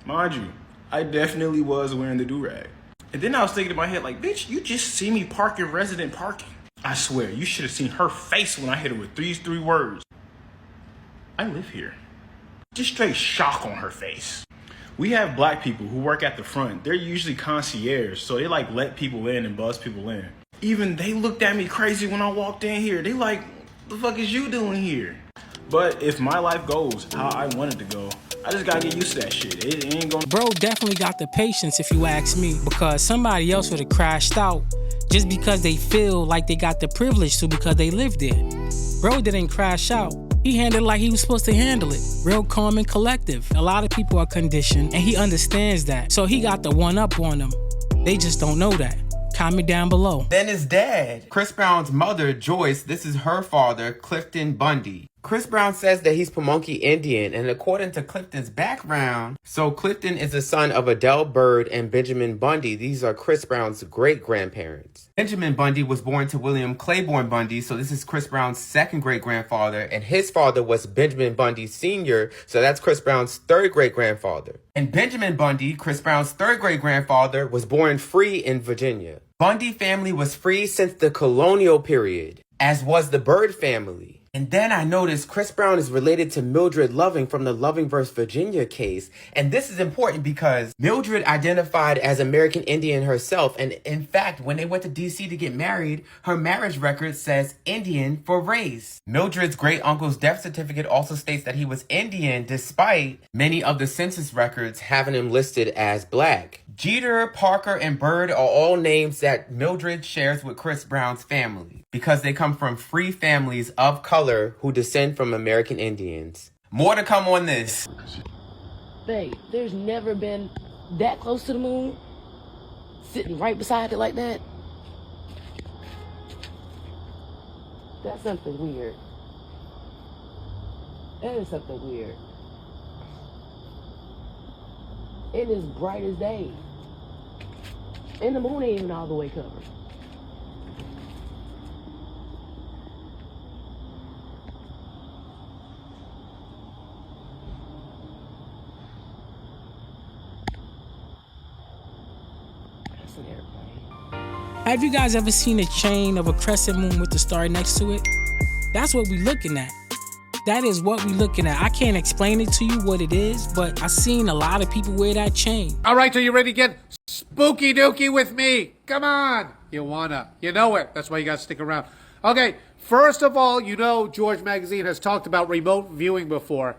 Mind you, I definitely was wearing the do-rag. And then I was thinking in my head like, bitch, you just see me park in resident parking. I swear, you should have seen her face when I hit her with these 3 words. I live here. Just straight shock on her face. We have black people who work at the front. They're usually concierge, so they like let people in and buzz people in. Even they looked at me crazy when I walked in here. They like, what the fuck is you doing here? But if my life goes how I want it to go, I just gotta get used to that shit. It ain't gonna... Bro definitely got the patience, if you ask me, because somebody else would have crashed out just because they feel like they got the privilege to because they lived there. Bro didn't crash out. He handled it like he was supposed to handle it. Real calm and collective. A lot of people are conditioned, and he understands that. So he got the one up on them. They just don't know that. Comment down below. Then his dad, Chris Brown's mother, Joyce, this is her father, Clifton Bundy. Chris Brown says that he's Pamunkey Indian, and according to Clifton's background, so Clifton is the son of Adele Bird and Benjamin Bundy. These are Chris Brown's great-grandparents. Benjamin Bundy was born to William Claiborne Bundy, so this is Chris Brown's second great-grandfather, and his father was Benjamin Bundy Sr., so that's Chris Brown's third great-grandfather. And Benjamin Bundy, Chris Brown's third great-grandfather, was born free in Virginia. Bundy family was free since the colonial period, as was the Bird family. And then I noticed Chris Brown is related to Mildred Loving from the Loving vs. Virginia case. And this is important because Mildred identified as American Indian herself. And in fact, when they went to DC to get married, her marriage record says Indian for race. Mildred's great uncle's death certificate also states that he was Indian, despite many of the census records having him listed as black. Jeter, Parker, and Bird are all names that Mildred shares with Chris Brown's family because they come from free families of color who descend from American Indians. More to come on this. Babe, there's never been that close to the moon, sitting right beside it like that. That's something weird. That is something weird. It is bright as day. And the moon ain't even all the way covered. That's an airplane. Have you guys ever seen a chain of a crescent moon with the star next to it? That's what we're looking at. That is what we're looking at. I can't explain it to you what it is, but I've seen a lot of people wear that chain. All right, are you ready to get spooky dooky with me? Come on. You wanna. You know it. That's why you gotta stick around. Okay, first of all, you know George Magazine has talked about remote viewing before.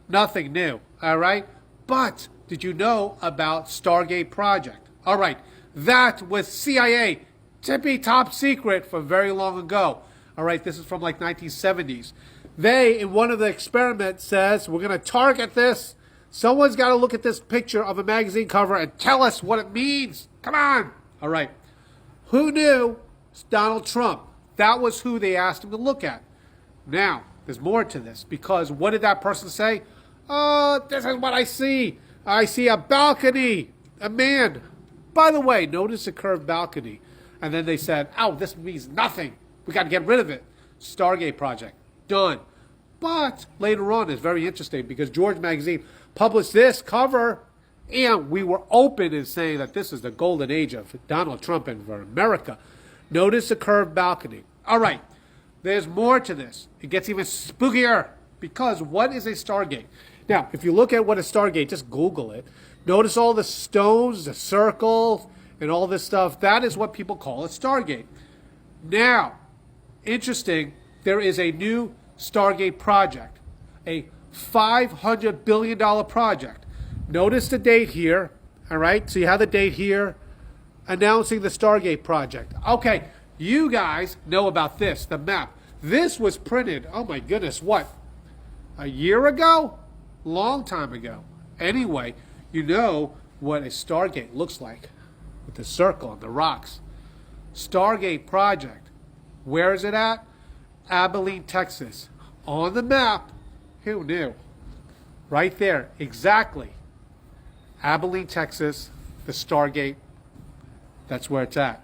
Nothing new, all right? But did you know about Stargate Project? All right, that was CIA, tippy top secret for very long ago. All right, this is from like 1970s. They, in one of the experiments, says, we're going to target this. Someone's got to look at this picture of a magazine cover and tell us what it means. Come on. All right. Who knew? It's Donald Trump. That was who they asked him to look at. Now, there's more to this, because what did that person say? Oh, this is what I see. I see a balcony, a man. By the way, notice the curved balcony. And then they said, oh, this means nothing. We got to get rid of it. Stargate Project. Done. But later on is very interesting because George Magazine published this cover and we were open in saying that this is the golden age of Donald Trump and for America. Notice the curved balcony. All right. There's more to this. It gets even spookier because what is a Stargate? Now, if you look at what a Stargate, just Google it. Notice all the stones, the circles, and all this stuff. That is what people call a Stargate. Now, interesting. There is a new Stargate project, a $500 billion project. Notice the date here, all right? So you have the date here, announcing the Stargate project. Okay, you guys know about this, the map. This was printed, oh my goodness, what? A year ago? Long time ago. Anyway, you know what a Stargate looks like with the circle and the rocks. Stargate project. Where is it at? Abilene, Texas. On the map. Who knew? Right there. Exactly. Abilene, Texas. The Stargate. That's where it's at.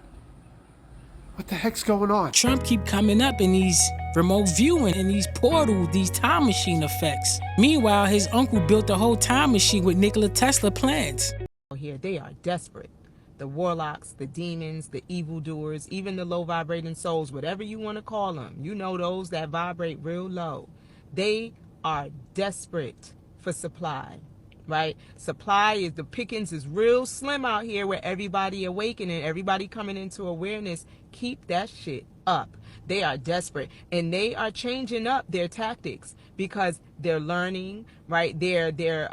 What the heck's going on? Trump keep coming up in these remote viewing and these portals, these time machine effects. Meanwhile, his uncle built a whole time machine with Nikola Tesla plans. Here, they are desperate. The warlocks, the demons, the evildoers, even the low vibrating souls, whatever you want to call them. You know those that vibrate real low. They are desperate for supply, right? Supply is, the pickings is real slim out here where everybody awakening, everybody coming into awareness. Keep that shit up. They are desperate, and they are changing up their tactics because they're learning, right? They're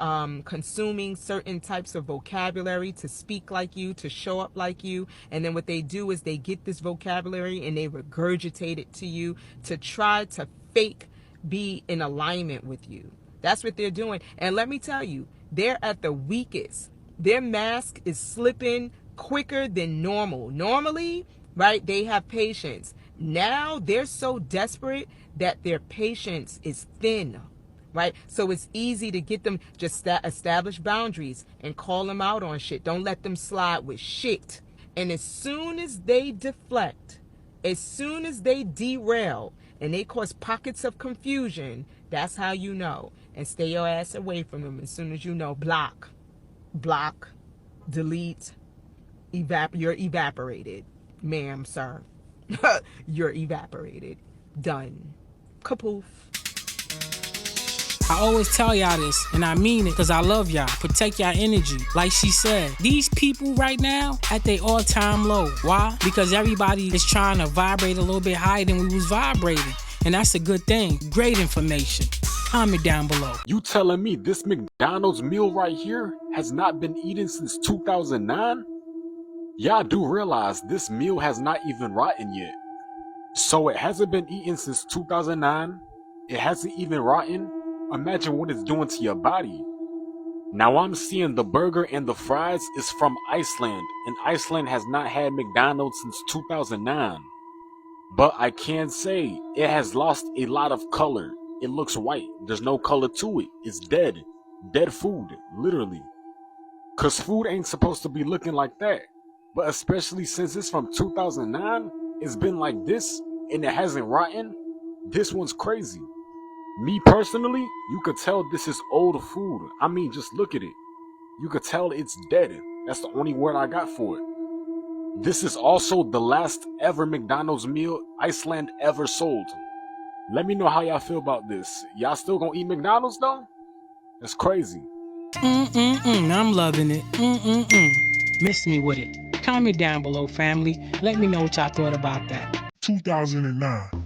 consuming certain types of vocabulary to speak like you, to show up like you. And then what they do is they get this vocabulary and they regurgitate it to you to try to fake be in alignment with you. That's what they're doing. And let me tell you, they're at the weakest. Their mask is slipping quicker than normal. Normally, right, they have patience. Now they're so desperate that their patience is thin, right? So it's easy to get them, just establish boundaries and call them out on shit. Don't let them slide with shit. And as soon as they deflect, as soon as they derail and they cause pockets of confusion, that's how you know. And stay your ass away from them as soon as you know. Block, delete, you're evaporated. Ma'am, sir. You're evaporated. Done. Kapoof. I always tell y'all this, and I mean it because I love y'all. Protect y'all energy. Like she said, these people right now at their all-time low. Why? Because everybody is trying to vibrate a little bit higher than we was vibrating. And that's a good thing. Great information. Comment down below. You telling me this McDonald's meal right here has not been eaten since 2009? Y'all do realize this meal has not even rotten yet. So it hasn't been eaten since 2009. It hasn't even rotten. Imagine what it's doing to your body. Now I'm seeing the burger and the fries is from Iceland, and Iceland has not had McDonald's since 2009. But I can say it has lost a lot of color. It looks white. There's no color to it. It's dead. Dead food, literally. Cause food ain't supposed to be looking like that. But especially since it's from 2009, it's been like this and it hasn't rotten. This one's crazy. Me personally, you could tell this is old food. I mean, just look at it. You could tell it's dead. That's the only word I got for it. This is also the last ever McDonald's meal Iceland ever sold. Let me know how y'all feel about this. Y'all still gonna eat McDonald's though? That's crazy. I'm loving it. Miss me with it. Comment down below, family. Let me know what y'all thought about that. 2009.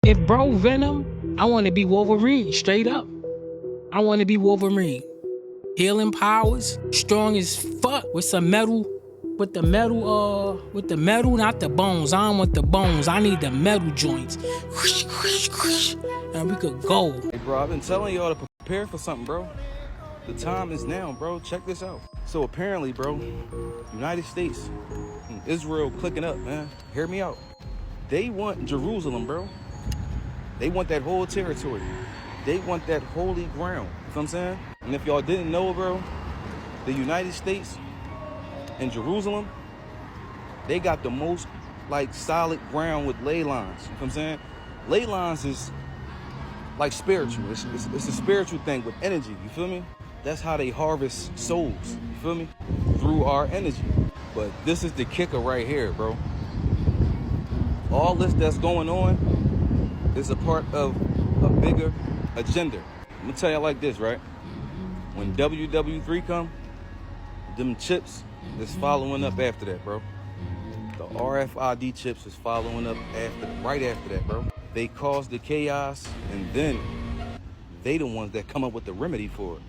If bro Venom, I want to be Wolverine, straight up. I want to be Wolverine. Healing powers, strong as fuck with some metal, with the metal, not the bones. I don't want the bones. I need the metal joints. And we could go. Hey bro, I've been telling y'all to prepare for something, bro. The time is now, bro. Check this out. So apparently, bro, United States and Israel clicking up, man. Hear me out. They want Jerusalem, bro. They want that whole territory. They want that holy ground. You know what I'm saying? And if y'all didn't know, bro, the United States and Jerusalem, they got the most like solid ground with ley lines. You know what I'm saying? Ley lines is like spiritual. It's a spiritual thing with energy. You feel me? That's how they harvest souls. You feel me? Through our energy. But this is the kicker right here, bro. All this that's going on is a part of a bigger agenda. I'm gonna tell you like this, right? When WW3 come, them chips is following up after that, bro. The RFID chips is following up right after that, bro. They cause the chaos, and then they the ones that come up with the remedy for it.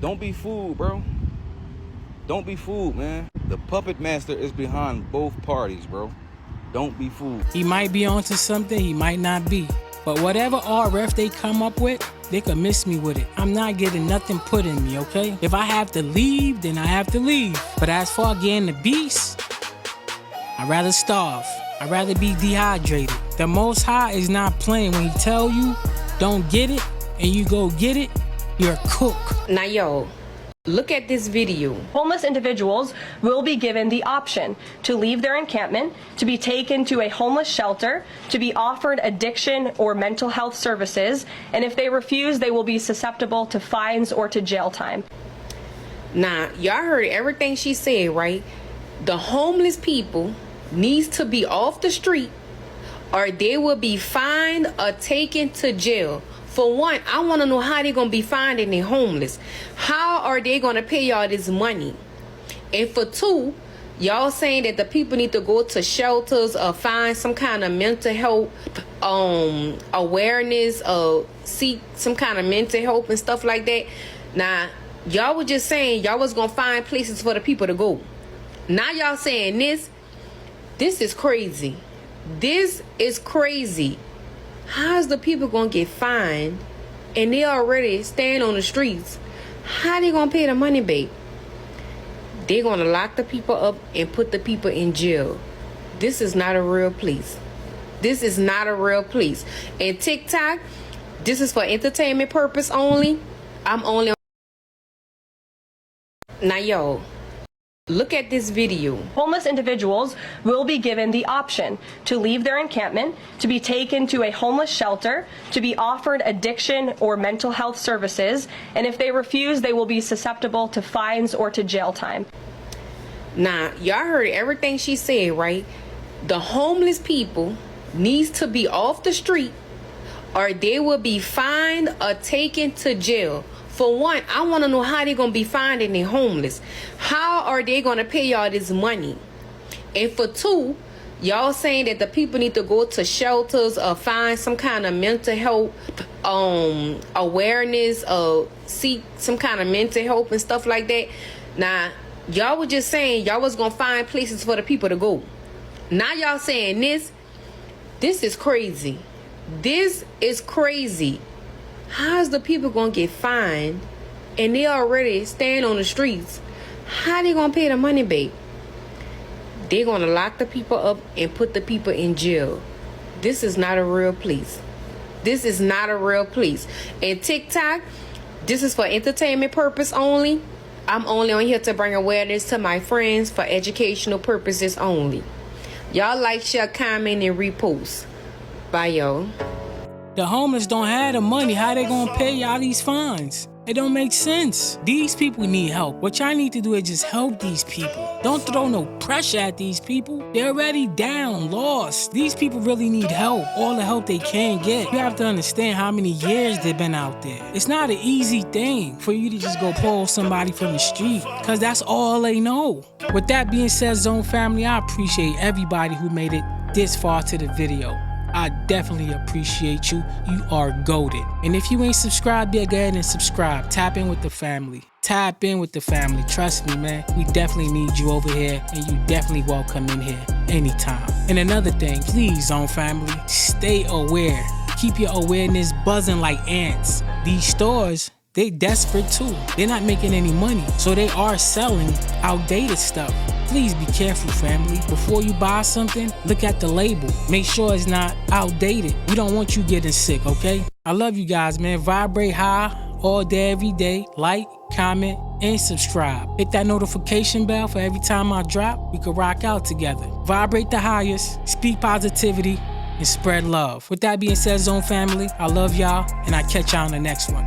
Don't be fooled, bro. Don't be fooled, man. The puppet master is behind both parties, bro. Don't be fooled. He might be onto something, he might not be. But whatever RF they come up with, they could miss me with it. I'm not getting nothing put in me, okay? If I have to leave, then I have to leave. But as far as getting the beast, I'd rather starve. I'd rather be dehydrated. The Most High is not playing. When he tell you, don't get it, and you go get it, you're cooked. Now, yo, look at this video. Homeless individuals will be given the option to leave their encampment, to be taken to a homeless shelter, to be offered addiction or mental health services, and if they refuse, they will be susceptible to fines or to jail time. Now, y'all heard everything she said, right? The homeless people needs to be off the street or they will be fined or taken to jail. For one, I want to know how they're going to be fined and they're homeless. How are they going to pay y'all this money? And for two, y'all saying that the people need to go to shelters or find some kind of mental health awareness or seek some kind of mental help and stuff like that. Now, y'all were just saying y'all was going to find places for the people to go. Now y'all saying this is crazy. This is crazy. How's the people gonna get fined and they already stand on the streets? How they gonna pay the money back? They're gonna lock the people up and put the people in jail. This is not a real place. This is not a real place. And TikTok, this is for entertainment purpose only. I'm only on. Now, yo, look at this video. Homeless individuals will be given the option to leave their encampment, to be taken to a homeless shelter, to be offered addiction or mental health services, and if they refuse, they will be susceptible to fines or to jail time. Now, y'all heard everything she said, right? The homeless people needs to be off the street or they will be fined or taken to jail. For one, I want to know how they're going to be fined and they're homeless. How are they going to pay y'all this money? And for two, y'all saying that the people need to go to shelters or find some kind of mental health awareness or seek some kind of mental help and stuff like that. Now, y'all were just saying y'all was going to find places for the people to go. Now y'all saying this is crazy. This is crazy. How's the people gonna get fined and they already stand on the streets? How they gonna pay the money back? They're gonna lock the people up and put the people in jail. This is not a real place. This is not a real place. And TikTok, this is for entertainment purpose only. I'm only on here to bring awareness to my friends for educational purposes only. Y'all like, share, comment, and repost. Bye, y'all. The homeless don't have the money. How they gonna pay y'all these fines? It don't make sense. These people need help. What y'all need to do is just help these people. Don't throw no pressure at these people. They're already down, lost. These people really need help. All the help they can get. You have to understand how many years they've been out there. It's not an easy thing for you to just go pull somebody from the street, because that's all they know. With that being said, Zone Family, I appreciate everybody who made it this far to the video. I definitely appreciate you. You are goated. And if you ain't subscribed yet, go ahead and subscribe. Tap in with the family. Tap in with the family. Trust me, man. We definitely need you over here, and you definitely welcome in here anytime. And another thing, please, Zone Family, stay aware. Keep your awareness buzzing like ants. These stores, they desperate too. They're not making any money, so they are selling outdated stuff. Please be careful, family. Before you buy something, look at the label. Make sure it's not outdated. We don't want you getting sick, okay? I love you guys, man. Vibrate high all day, every day. Like, comment, and subscribe. Hit that notification bell for every time I drop. We can rock out together. Vibrate the highest, speak positivity, and spread love. With that being said, Zone Family, I love y'all, and I catch y'all on the next one.